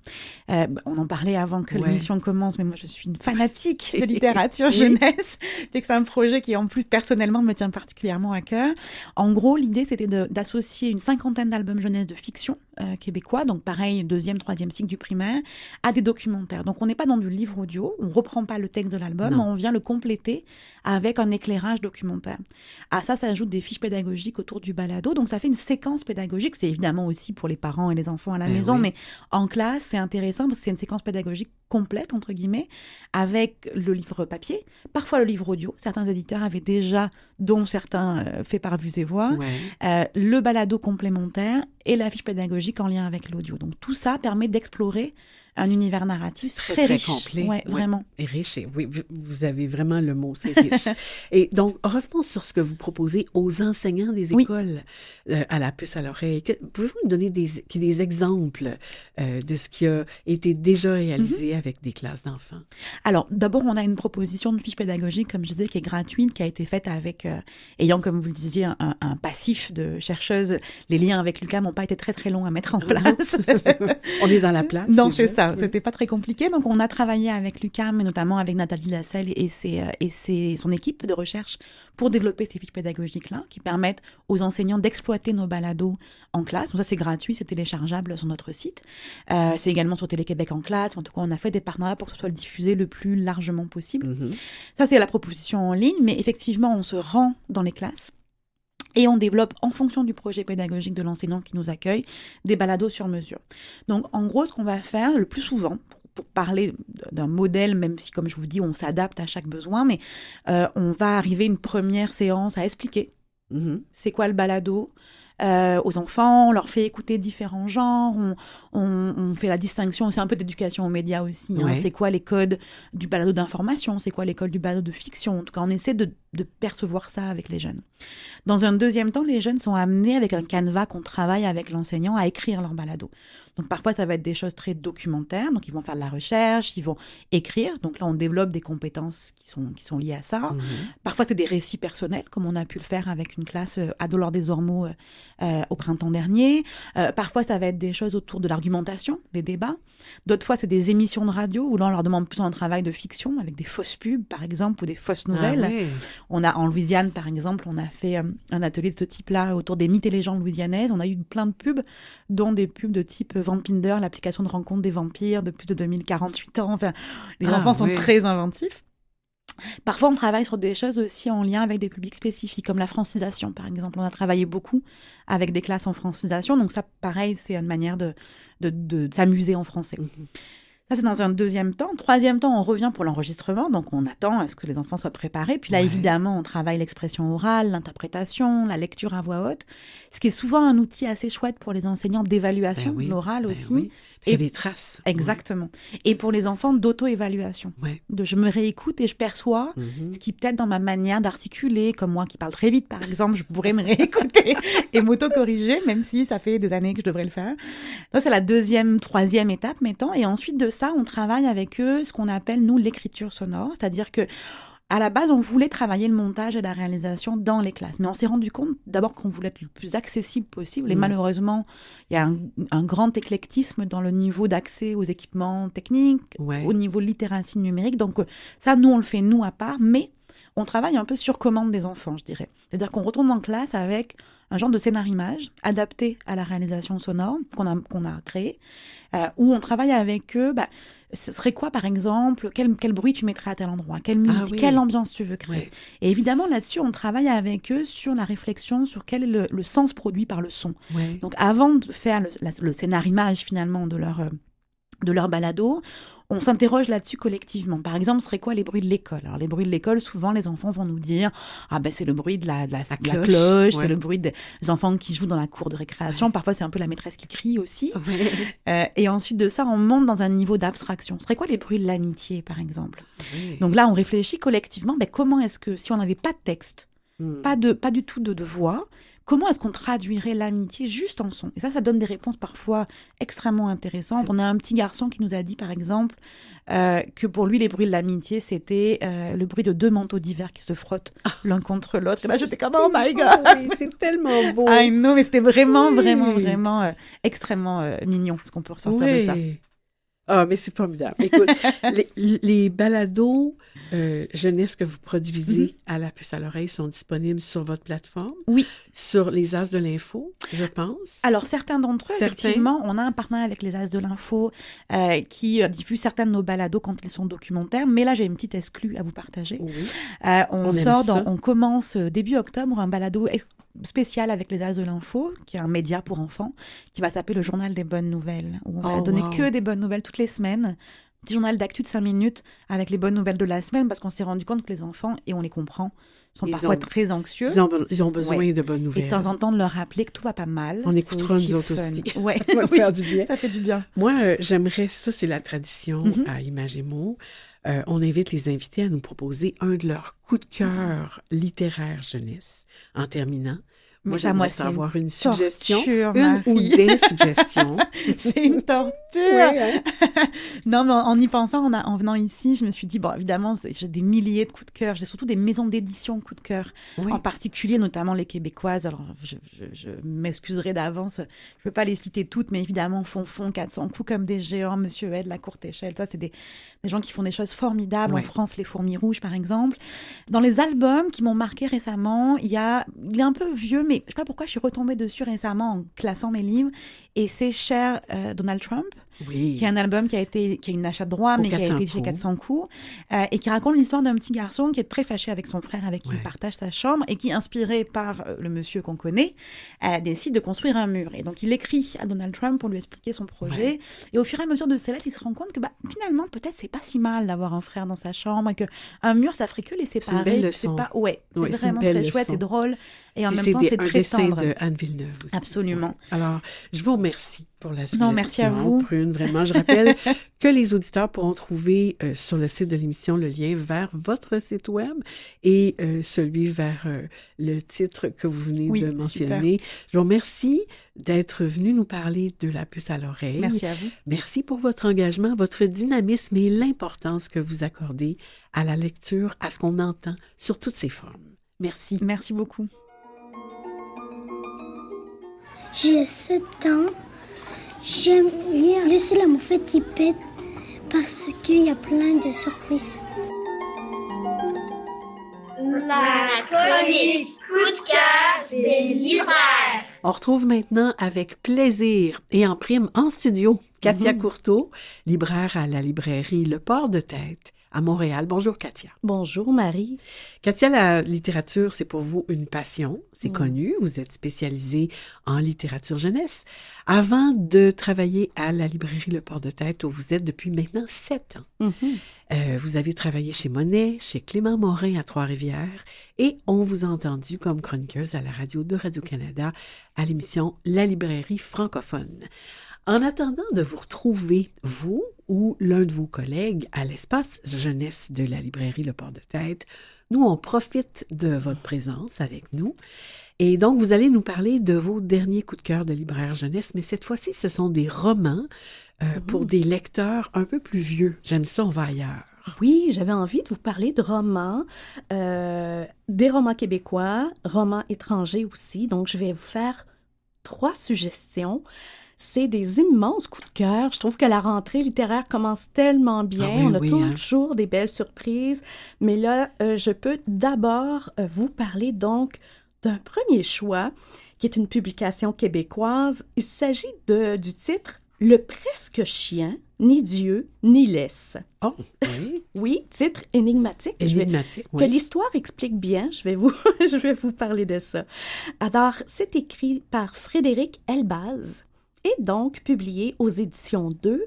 On en parlait avant que l'émission commence, mais moi je suis une fanatique de littérature jeunesse, fait que c'est un projet qui en plus personnellement me tient particulièrement à cœur. En gros, l'idée c'était d'associer une 50aine d'albums jeunesse de fiction québécois, donc pareil, 2e, 3e cycle du primaire, à des documentaires. Donc on n'est pas dans du livre audio, on reprend pas le texte de l'album, on vient le compléter avec un éclairage documentaire. À ça s'ajoutent des fiches pédagogiques autour du balado, donc ça fait une séquence pédagogique. C'est évidemment aussi pour les parents et les enfants à la maison, mais en classe, c'est intéressant parce que c'est une séquence pédagogique complète, entre guillemets, avec le livre papier, parfois le livre audio. Certains éditeurs avaient déjà, dont certains faits par Vues et Voix, le balado complémentaire et la fiche pédagogique en lien avec l'audio. Donc tout ça permet d'explorer un univers narratif très riche. Complet. Ouais, vraiment. Et riche. Oui, vous avez vraiment le mot, c'est riche. Et donc, revenons sur ce que vous proposez aux enseignants des écoles à la puce à l'oreille. Pouvez-vous nous donner des exemples de ce qui a été déjà réalisé avec des classes d'enfants? Alors, d'abord, on a une proposition de fiche pédagogique, comme je disais, qui est gratuite, qui a été faite avec, ayant, comme vous le disiez, un passif de chercheuse. Les liens avec l'UQAM n'ont pas été très, très longs à mettre en place. On est dans la place. Non, c'est ça. C'était pas très compliqué. Donc, on a travaillé avec l'UQAM, et notamment avec Nathalie Lasselle et son équipe de recherche pour développer ces fiches pédagogiques-là qui permettent aux enseignants d'exploiter nos balados en classe. Donc, ça, c'est gratuit, c'est téléchargeable sur notre site. C'est également sur Télé-Québec en classe. En tout cas, on a fait des partenariats pour que ce soit diffusé le plus largement possible. Ça, c'est la proposition en ligne. Mais effectivement, on se rend dans les classes. Et on développe, en fonction du projet pédagogique de l'enseignant qui nous accueille, des balados sur mesure. Donc, en gros, ce qu'on va faire le plus souvent, pour parler d'un modèle, même si, comme je vous dis, on s'adapte à chaque besoin, mais on va arriver une première séance à expliquer c'est quoi le balado aux enfants, on leur fait écouter différents genres, on fait la distinction, c'est un peu d'éducation aux médias aussi, c'est quoi les codes du balado d'information, c'est quoi les codes du balado de fiction, en tout cas on essaie de percevoir ça avec les jeunes. Dans un deuxième temps, les jeunes sont amenés avec un canevas qu'on travaille avec l'enseignant à écrire leur balado. Donc parfois ça va être des choses très documentaires, donc ils vont faire de la recherche, ils vont écrire, donc là on développe des compétences qui sont liées à ça. Parfois c'est des récits personnels, comme on a pu le faire avec une classe Ado-Laure Desormeaux au printemps dernier. Parfois ça va être des choses autour de l'argumentation, des débats. D'autres fois c'est des émissions de radio où là on leur demande plus un travail de fiction avec des fausses pubs par exemple ou des fausses nouvelles. On a en Louisiane par exemple, on a fait un atelier de ce type-là autour des mythes et légendes louisianaises. On a eu plein de pubs, dont des pubs de type Vampinder, l'application de rencontre des vampires de plus de 2048 ans. Enfin, les enfants sont très inventifs. Parfois, on travaille sur des choses aussi en lien avec des publics spécifiques, comme la francisation, par exemple. On a travaillé beaucoup avec des classes en francisation. Donc ça, pareil, c'est une manière de s'amuser en français. Ça, c'est dans un deuxième temps. Troisième temps, on revient pour l'enregistrement. Donc, on attend à ce que les enfants soient préparés. Puis là, évidemment, on travaille l'expression orale, l'interprétation, la lecture à voix haute, ce qui est souvent un outil assez chouette pour les enseignants d'évaluation de l'oral aussi. C'est des traces. Exactement. Et pour les enfants, d'auto-évaluation. De je me réécoute et je perçois ce qui, peut-être, dans ma manière d'articuler, comme moi qui parle très vite, par exemple, je pourrais me réécouter et m'auto-corriger, même si ça fait des années que je devrais le faire. Ça, c'est la troisième étape, mettons. Et ensuite de ça, on travaille avec eux ce qu'on appelle, nous, l'écriture sonore. C'est-à-dire que À la base, on voulait travailler le montage et la réalisation dans les classes. Mais on s'est rendu compte d'abord qu'on voulait être le plus accessible possible. Et malheureusement, il y a un grand éclectisme dans le niveau d'accès aux équipements techniques, au niveau de littératie numérique. Donc ça, nous, on le fait nous à part. Mais on travaille un peu sur commande des enfants, je dirais. C'est-à-dire qu'on retourne en classe avec un genre de scénar-image adapté à la réalisation sonore qu'on a créé, où on travaille avec eux. Ce serait quoi, par exemple, quel bruit tu mettrais à tel endroit, quelle musique, quelle ambiance tu veux créer. Et évidemment, là-dessus, on travaille avec eux sur la réflexion sur quel est le sens produit par le son. Donc, avant de faire le scénar-image, finalement, de leur balado, on s'interroge là-dessus collectivement. Par exemple, ce serait quoi les bruits de l'école? Alors, les bruits de l'école, souvent, les enfants vont nous dire « Ah ben, c'est le bruit de la cloche, c'est le bruit des enfants qui jouent dans la cour de récréation. Parfois, c'est un peu la maîtresse qui crie aussi. Et ensuite de ça, on monte dans un niveau d'abstraction. Ce serait quoi les bruits de l'amitié, par exemple? Donc là, on réfléchit collectivement, comment est-ce que, si on n'avait pas de texte, pas du tout de voix, comment est-ce qu'on traduirait l'amitié juste en son? Et ça donne des réponses parfois extrêmement intéressantes. On a un petit garçon qui nous a dit, par exemple, que pour lui, les bruits de l'amitié, c'était le bruit de 2 manteaux d'hiver qui se frottent l'un contre l'autre. Et là, j'étais comme, oh my God! Oui, c'est tellement beau! I know, mais c'était vraiment extrêmement mignon, ce qu'on peut ressortir de ça. Ah, mais c'est formidable. Écoute, les balados jeunesse que vous produisez à la puce à l'oreille sont disponibles sur votre plateforme? Oui. Sur les As de l'Info, je pense? Alors, certains d'entre eux, effectivement, on a un partenariat avec les As de l'Info qui diffuse certains de nos balados quand ils sont documentaires. Mais là, j'ai une petite exclue à vous partager. Oui. On commence début octobre un balado spécial avec les As de l'Info, qui est un média pour enfants, qui va s'appeler le Journal des bonnes nouvelles, où on va donner que des bonnes nouvelles toutes les semaines. Petit journal d'actu de 5 minutes avec les bonnes nouvelles de la semaine, parce qu'on s'est rendu compte que les enfants, et on les comprend, sont parfois très anxieux. Ils ont besoin de bonnes nouvelles. Et de temps en temps, de leur rappeler que tout va pas mal. On écoutera nous autres aussi. Ouais. Ça va faire du bien. Ça fait du bien. Moi, j'aimerais, ça c'est la tradition à Imagémo, on invite les invités à nous proposer un de leurs coups de cœur littéraires jeunesse. En terminant, moi, j'aimerais savoir une suggestion, une ou des suggestions. C'est une torture. Oui, Non, mais en y pensant, en venant ici, je me suis dit, bon, évidemment, j'ai des milliers de coups de cœur. J'ai surtout des maisons d'édition coups de cœur, en particulier, notamment les québécoises. Alors, je m'excuserai d'avance. Je peux pas les citer toutes, mais évidemment, Fonfon, 400 coups comme des géants, Monsieur Ed, La Courte Échelle. Ça, c'est des gens qui font des choses formidables. En France, Les Fourmis Rouges, par exemple. Dans les albums qui m'ont marqué récemment, il est un peu vieux, mais je sais pas pourquoi je suis retombée dessus récemment en classant mes livres. Et c'est Cher Donald Trump, qui est un album qui a une achat de droit, mais qui a été chez 400 coups, et qui raconte l'histoire d'un petit garçon qui est très fâché avec son frère, avec qui il partage sa chambre, et qui, inspiré par le monsieur qu'on connaît, décide de construire un mur. Et donc, il écrit à Donald Trump pour lui expliquer son projet. Et au fur et à mesure de ses lettres, il se rend compte que finalement, peut-être, c'est pas si mal d'avoir un frère dans sa chambre, et qu'un mur, ça ferait que les séparer. C'est une belle leçon. C'est vraiment très chouette, c'est drôle, et en même temps, c'est très tendre. C'est un dessin de Anne Villeneuve aussi. Absolument. Alors, je vous remercie pour la suggestion. Non, merci à vous. Prune, vraiment, je rappelle que les auditeurs pourront trouver sur le site de l'émission le lien vers votre site web et celui vers le titre que vous venez de mentionner. Super. Je vous remercie d'être venu nous parler de la puce à l'oreille. Merci à vous. Merci pour votre engagement, votre dynamisme et l'importance que vous accordez à la lecture, à ce qu'on entend sur toutes ses formes. Merci. Merci beaucoup. J'ai 7 ans. J'aime lire Laisser la moufette qui pète parce qu'il y a plein de surprises. La chronique coup de cœur des libraires. On retrouve maintenant avec plaisir et en prime en studio Katia Courteau, libraire à la librairie Le Port de Tête à Montréal. Bonjour Katia. Bonjour Marie. Katia, la littérature, c'est pour vous une passion, c'est connu. Vous êtes spécialisée en littérature jeunesse. Avant de travailler à la librairie Le Port de Tête, où vous êtes depuis maintenant 7 ans, vous avez travaillé chez Monet, chez Clément Morin à Trois-Rivières, et on vous a entendu comme chroniqueuse à la radio de Radio-Canada à l'émission La librairie francophone. En attendant de vous retrouver, vous ou l'un de vos collègues à l'espace jeunesse de la librairie Le Port de Tête, nous, on profite de votre présence avec nous. Et donc, vous allez nous parler de vos derniers coups de cœur de libraire jeunesse, mais cette fois-ci, ce sont des romans pour des lecteurs un peu plus vieux. J'aime ça, on va ailleurs. Oui, j'avais envie de vous parler de romans, des romans québécois, romans étrangers aussi. Donc, je vais vous faire 3 suggestions. C'est des immenses coups de cœur. Je trouve que la rentrée littéraire commence tellement bien. On a toujours des belles surprises. Mais là, je peux d'abord vous parler donc d'un premier choix qui est une publication québécoise. Il s'agit du titre « Le presque chien, ni Dieu, ni laisse ». Oh, oui. Oui, titre énigmatique. Que l'histoire explique bien. Je vais vous parler de ça. Alors, c'est écrit par Frédéric Elbaz et donc publié aux éditions 2.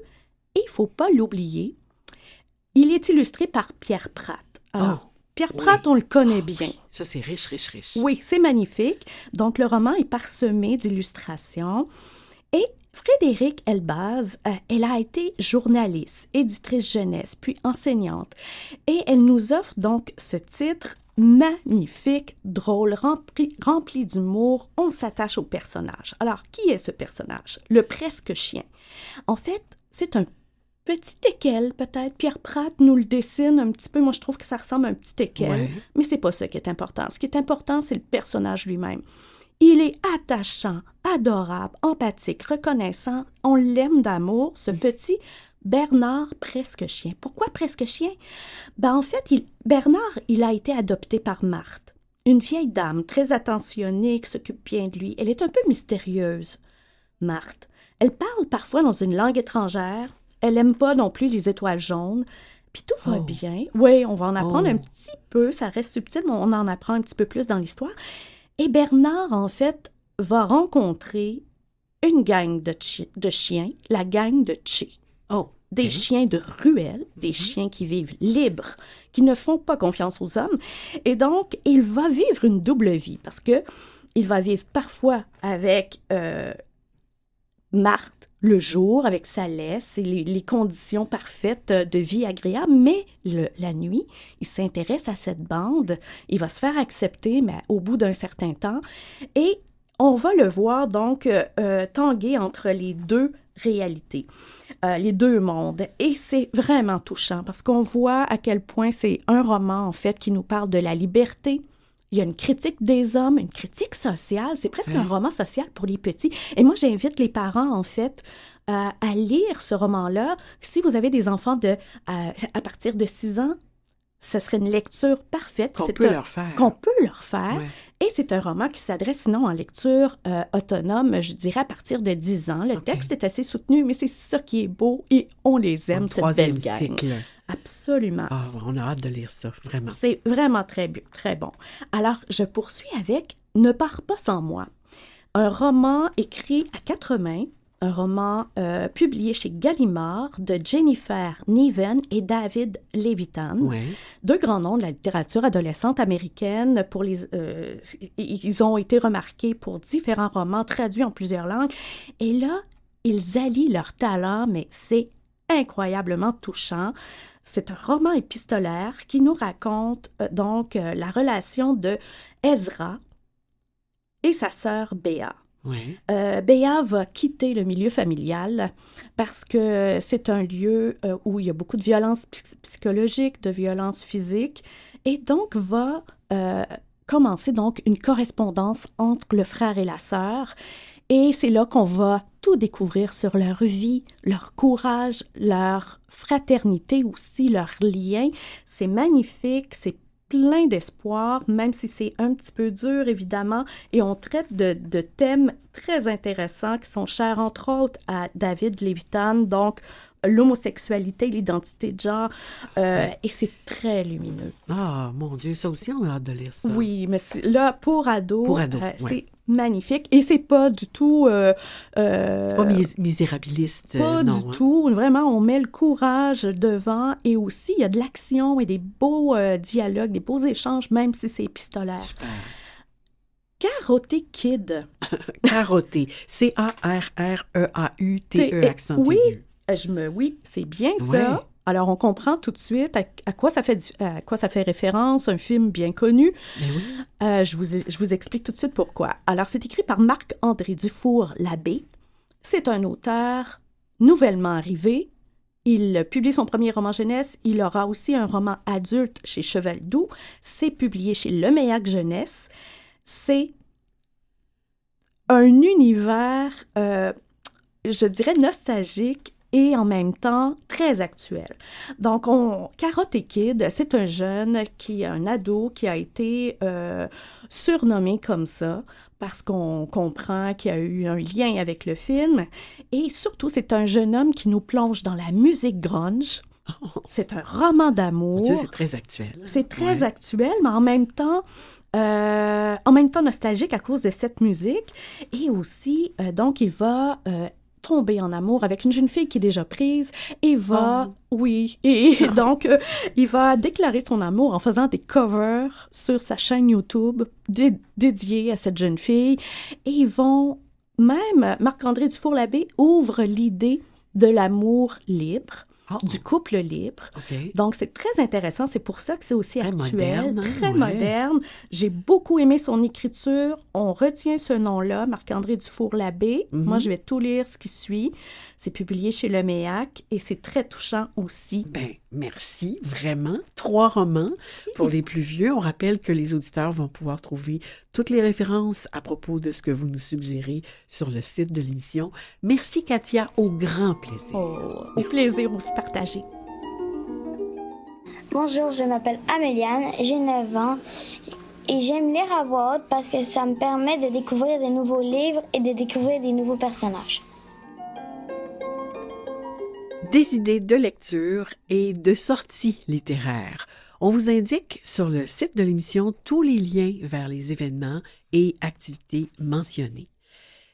Et il ne faut pas l'oublier, il est illustré par Pierre Pratt. Alors, Pierre Pratt, on le connaît bien. Oui. Ça, c'est riche, riche, riche. Oui, c'est magnifique. Donc, le roman est parsemé d'illustrations. Et Frédéric Elbaz, elle a été journaliste, éditrice jeunesse, puis enseignante. Et elle nous offre donc ce titre magnifique, drôle, rempli d'humour. On s'attache au personnage. Alors, qui est ce personnage? Le presque chien. En fait, c'est un petit teckel, peut-être. Pierre Pratt nous le dessine un petit peu. Moi, je trouve que ça ressemble à un petit teckel. Mais c'est pas ça qui est important. Ce qui est important, c'est le personnage lui-même. Il est attachant, adorable, empathique, reconnaissant. On l'aime d'amour, ce petit Bernard presque chien. Pourquoi presque chien? En fait, Bernard, il a été adopté par Marthe, une vieille dame très attentionnée qui s'occupe bien de lui. Elle est un peu mystérieuse, Marthe. Elle parle parfois dans une langue étrangère. Elle n'aime pas non plus les étoiles jaunes. Puis tout va bien. Oui, on va en apprendre un petit peu. Ça reste subtil, mais on en apprend un petit peu plus dans l'histoire. Et Bernard, en fait, va rencontrer une gang de chiens, la gang de Tché. Des chiens de ruelle, des chiens qui vivent libres, qui ne font pas confiance aux hommes. Et donc, il va vivre une double vie parce que il va vivre parfois avec Marthe le jour, avec sa laisse et les conditions parfaites de vie agréable, mais la nuit, il s'intéresse à cette bande, il va se faire accepter, mais au bout d'un certain temps, et on va le voir donc tanguer entre les deux réalités, les deux mondes. Et c'est vraiment touchant parce qu'on voit à quel point c'est un roman, en fait, qui nous parle de la liberté. Il y a une critique des hommes, une critique sociale. C'est presque un roman social pour les petits. Et moi, j'invite les parents, en fait, à lire ce roman-là. Si vous avez des enfants à partir de 6 ans, ce serait une lecture parfaite. Qu'on peut leur faire. Ouais. Et c'est un roman qui s'adresse sinon en lecture autonome, je dirais à partir de 10 ans. Le texte est assez soutenu, mais c'est ça qui est beau et on les aime, cette belle gang. Cycle. Absolument. Ah, on a hâte de lire ça, vraiment. C'est vraiment très bon. Alors, je poursuis avec « Ne pars pas sans moi ». Un roman écrit à 4 mains, un roman publié chez Gallimard de Jennifer Niven et David Levitan, deux grands noms de la littérature adolescente américaine. Ils ont été remarqués pour différents romans traduits en plusieurs langues. Et là, ils allient leurs talents, mais c'est incroyablement touchant. C'est un roman épistolaire qui nous raconte donc la relation de Ezra et sa sœur Béa. Béa va quitter le milieu familial parce que c'est un lieu où il y a beaucoup de violence psychologique, de violence physique, et donc va commencer donc une correspondance entre le frère et la sœur. Et c'est là qu'on va tout découvrir sur leur vie, leur courage, leur fraternité aussi, leur lien. C'est magnifique, c'est plein d'espoir, même si c'est un petit peu dur, évidemment. Et on traite de thèmes très intéressants qui sont chers, entre autres, à David Levitan, donc l'homosexualité, l'identité de genre, et c'est très lumineux. Ah, mon Dieu, ça aussi, on a hâte de lire ça. Oui, mais là, pour ados, c'est magnifique. Et c'est pas du tout... c'est pas misérabiliste. Pas du tout. Vraiment, on met le courage devant. Et aussi, il y a de l'action et des beaux dialogues, des beaux échanges, même si c'est épistolaire. Super. Carotté Kid. Carotté. C-A-R-R-E-A-U-T-E, accent aigu. Oui, c'est bien ça. Alors, on comprend tout de suite à quoi ça fait référence, un film bien connu. Je vous explique tout de suite pourquoi. Alors, c'est écrit par Marc-André Dufour-Labbé. C'est un auteur nouvellement arrivé. il publie son premier roman jeunesse. Il aura aussi un roman adulte chez Cheval Doux. C'est publié chez Leméac Jeunesse. C'est un univers, je dirais, nostalgique et en même temps très actuel. Donc, Karate Kid, c'est un jeune un ado qui a été surnommé comme ça parce qu'on comprend qu'il y a eu un lien avec le film. Et surtout, c'est un jeune homme qui nous plonge dans la musique grunge. C'est un roman d'amour. Dieu, c'est très actuel. C'est très actuel, mais en même temps nostalgique à cause de cette musique. Et aussi, donc, il va tomber en amour avec une jeune fille qui est déjà prise et donc il va déclarer son amour en faisant des covers sur sa chaîne YouTube dédiée à cette jeune fille. Et Marc-André Dufour-Labbé ouvre l'idée de l'amour libre, du couple libre. Okay. Donc, c'est très intéressant. C'est pour ça que c'est aussi actuel, très moderne. J'ai beaucoup aimé son écriture. On retient ce nom-là, Marc-André Dufour-Labbé. Moi, je vais tout lire ce qui suit. C'est publié chez Leméac et c'est très touchant aussi. Ben, merci, vraiment. 3 romans pour les plus vieux. On rappelle que les auditeurs vont pouvoir trouver toutes les références à propos de ce que vous nous suggérez sur le site de l'émission. Merci, Katia. Au grand plaisir. Au plaisir aussi partagé. Bonjour, je m'appelle Améliane, j'ai 9 ans et j'aime lire à voix haute parce que ça me permet de découvrir de nouveaux livres et de découvrir des nouveaux personnages. Des idées de lecture et de sorties littéraires. On vous indique sur le site de l'émission tous les liens vers les événements et activités mentionnés.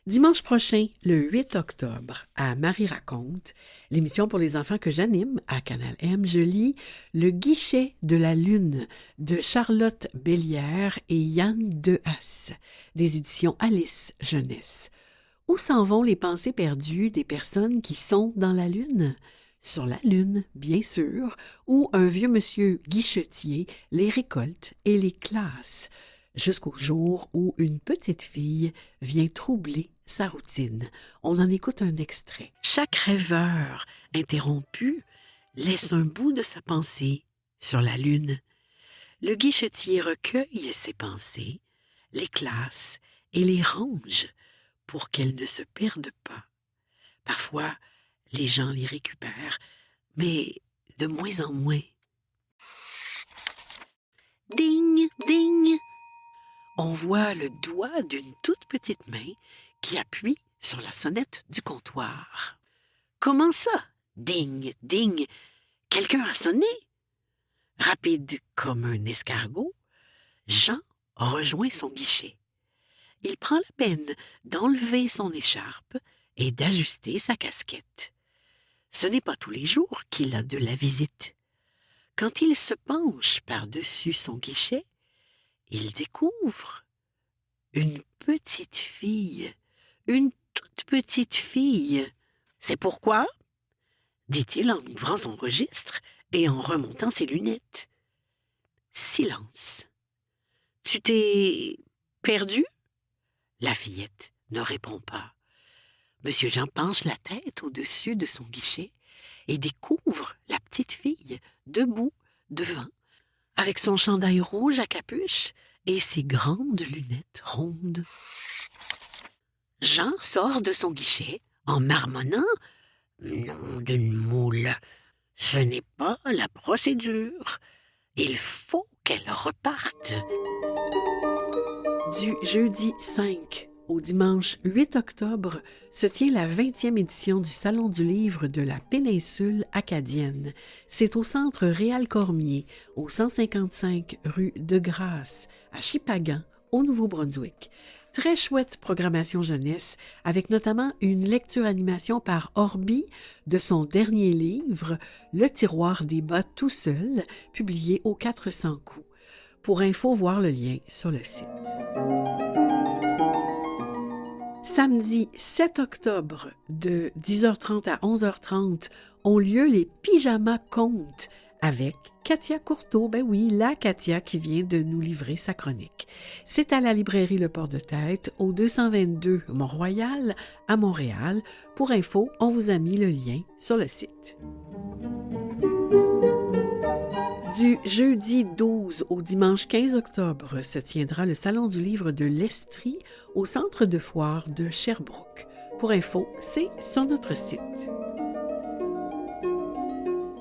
Dimanche prochain, le 8 octobre, à Marie raconte, l'émission pour les enfants que j'anime à Canal M, je lis Le guichet de la lune de Charlotte Bellière et Yann Dehaas, des éditions Alice Jeunesse. Où s'en vont les pensées perdues des personnes qui sont dans la lune? Sur la lune, bien sûr, où un vieux monsieur guichetier les récolte et les classe, jusqu'au jour où une petite fille vient troubler sa routine. On en écoute un extrait. Chaque rêveur interrompu laisse un bout de sa pensée sur la lune. Le guichetier recueille ses pensées, les classe et les range pour qu'elles ne se perdent pas. Parfois, les gens les récupèrent, mais de moins en moins. Ding, ding! On voit le doigt d'une toute petite main qui appuie sur la sonnette du comptoir. Comment ça? Ding, ding! Quelqu'un a sonné? Rapide comme un escargot, Jean rejoint son guichet. Il prend la peine d'enlever son écharpe et d'ajuster sa casquette. Ce n'est pas tous les jours qu'il a de la visite. Quand il se penche par-dessus son guichet, il découvre une petite fille, une toute petite fille. C'est pourquoi, dit-il en ouvrant son registre et en remontant ses lunettes. Silence. Tu t'es perdu? La fillette ne répond pas. Monsieur Jean penche la tête au-dessus de son guichet et découvre la petite fille debout devant, avec son chandail rouge à capuche et ses grandes lunettes rondes. Jean sort de son guichet en marmonnant « Nom d'une moule, ce n'est pas la procédure. Il faut qu'elle reparte. » Du jeudi 5 au dimanche 8 octobre se tient la 20e édition du Salon du livre de la péninsule acadienne. C'est au Centre Réal-Cormier, au 155 rue de Grâce, à Shippagan, au Nouveau-Brunswick. Très chouette programmation jeunesse, avec notamment une lecture-animation par Orbi de son dernier livre, Le tiroir des bas tout seul, publié aux 400 coups. Pour info, voir le lien sur le site. Samedi 7 octobre, de 10h30 à 11h30, ont lieu les pyjamas contes avec Katia Courteau. Ben oui, la Katia qui vient de nous livrer sa chronique. C'est à la librairie Le Port de Tête, au 222 Mont-Royal, à Montréal. Pour info, on vous a mis le lien sur le site. Du jeudi 12 au dimanche 15 octobre se tiendra le Salon du livre de l'Estrie au centre de foire de Sherbrooke. Pour info, c'est sur notre site.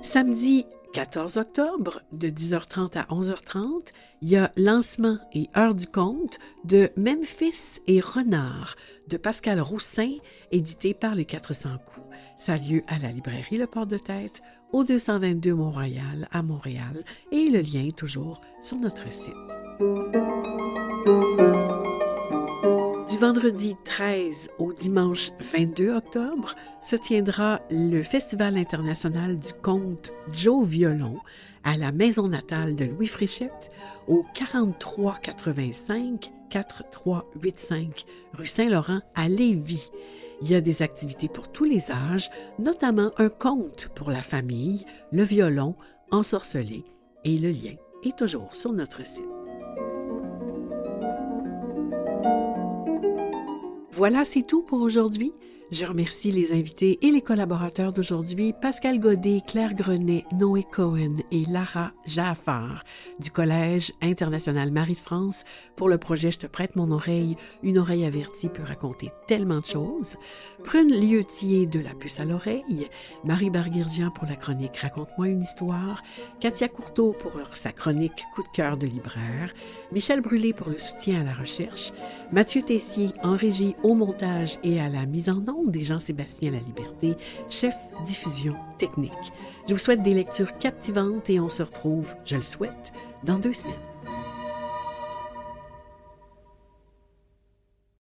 Samedi 14 octobre, de 10h30 à 11h30, il y a lancement et heure du conte de Memphis et Renard de Pascal Roussin, édité par les 400 coups. Ça a lieu à la librairie Le Port de Tête, au 222 Mont-Royal à Montréal, et le lien est toujours sur notre site. Du vendredi 13 au dimanche 22 octobre se tiendra le Festival international du conte Joe Violon à la maison natale de Louis Fréchette au 4385 rue Saint-Laurent à Lévis. Il y a des activités pour tous les âges, notamment un conte pour la famille, le violon ensorcelé, et le lien est toujours sur notre site. Voilà, c'est tout pour aujourd'hui. Je remercie les invités et les collaborateurs d'aujourd'hui, Pascal Godet, Claire Grenet, Noé Cohen et Lara Jaffar du Collège international Marie de France pour le projet Je te prête mon oreille, une oreille avertie peut raconter tellement de choses. Prune Lieutier de La puce à l'oreille, Marie Barguirgian pour la chronique Raconte-moi une histoire, Katia Courteau pour sa chronique Coup de cœur de libraire, Michel Brûlé pour le soutien à la recherche, Mathieu Tessier en régie, au montage et à la mise en onde des Jean-Sébastien Laliberté, chef diffusion technique. Je vous souhaite des lectures captivantes et on se retrouve, je le souhaite, dans 2 semaines.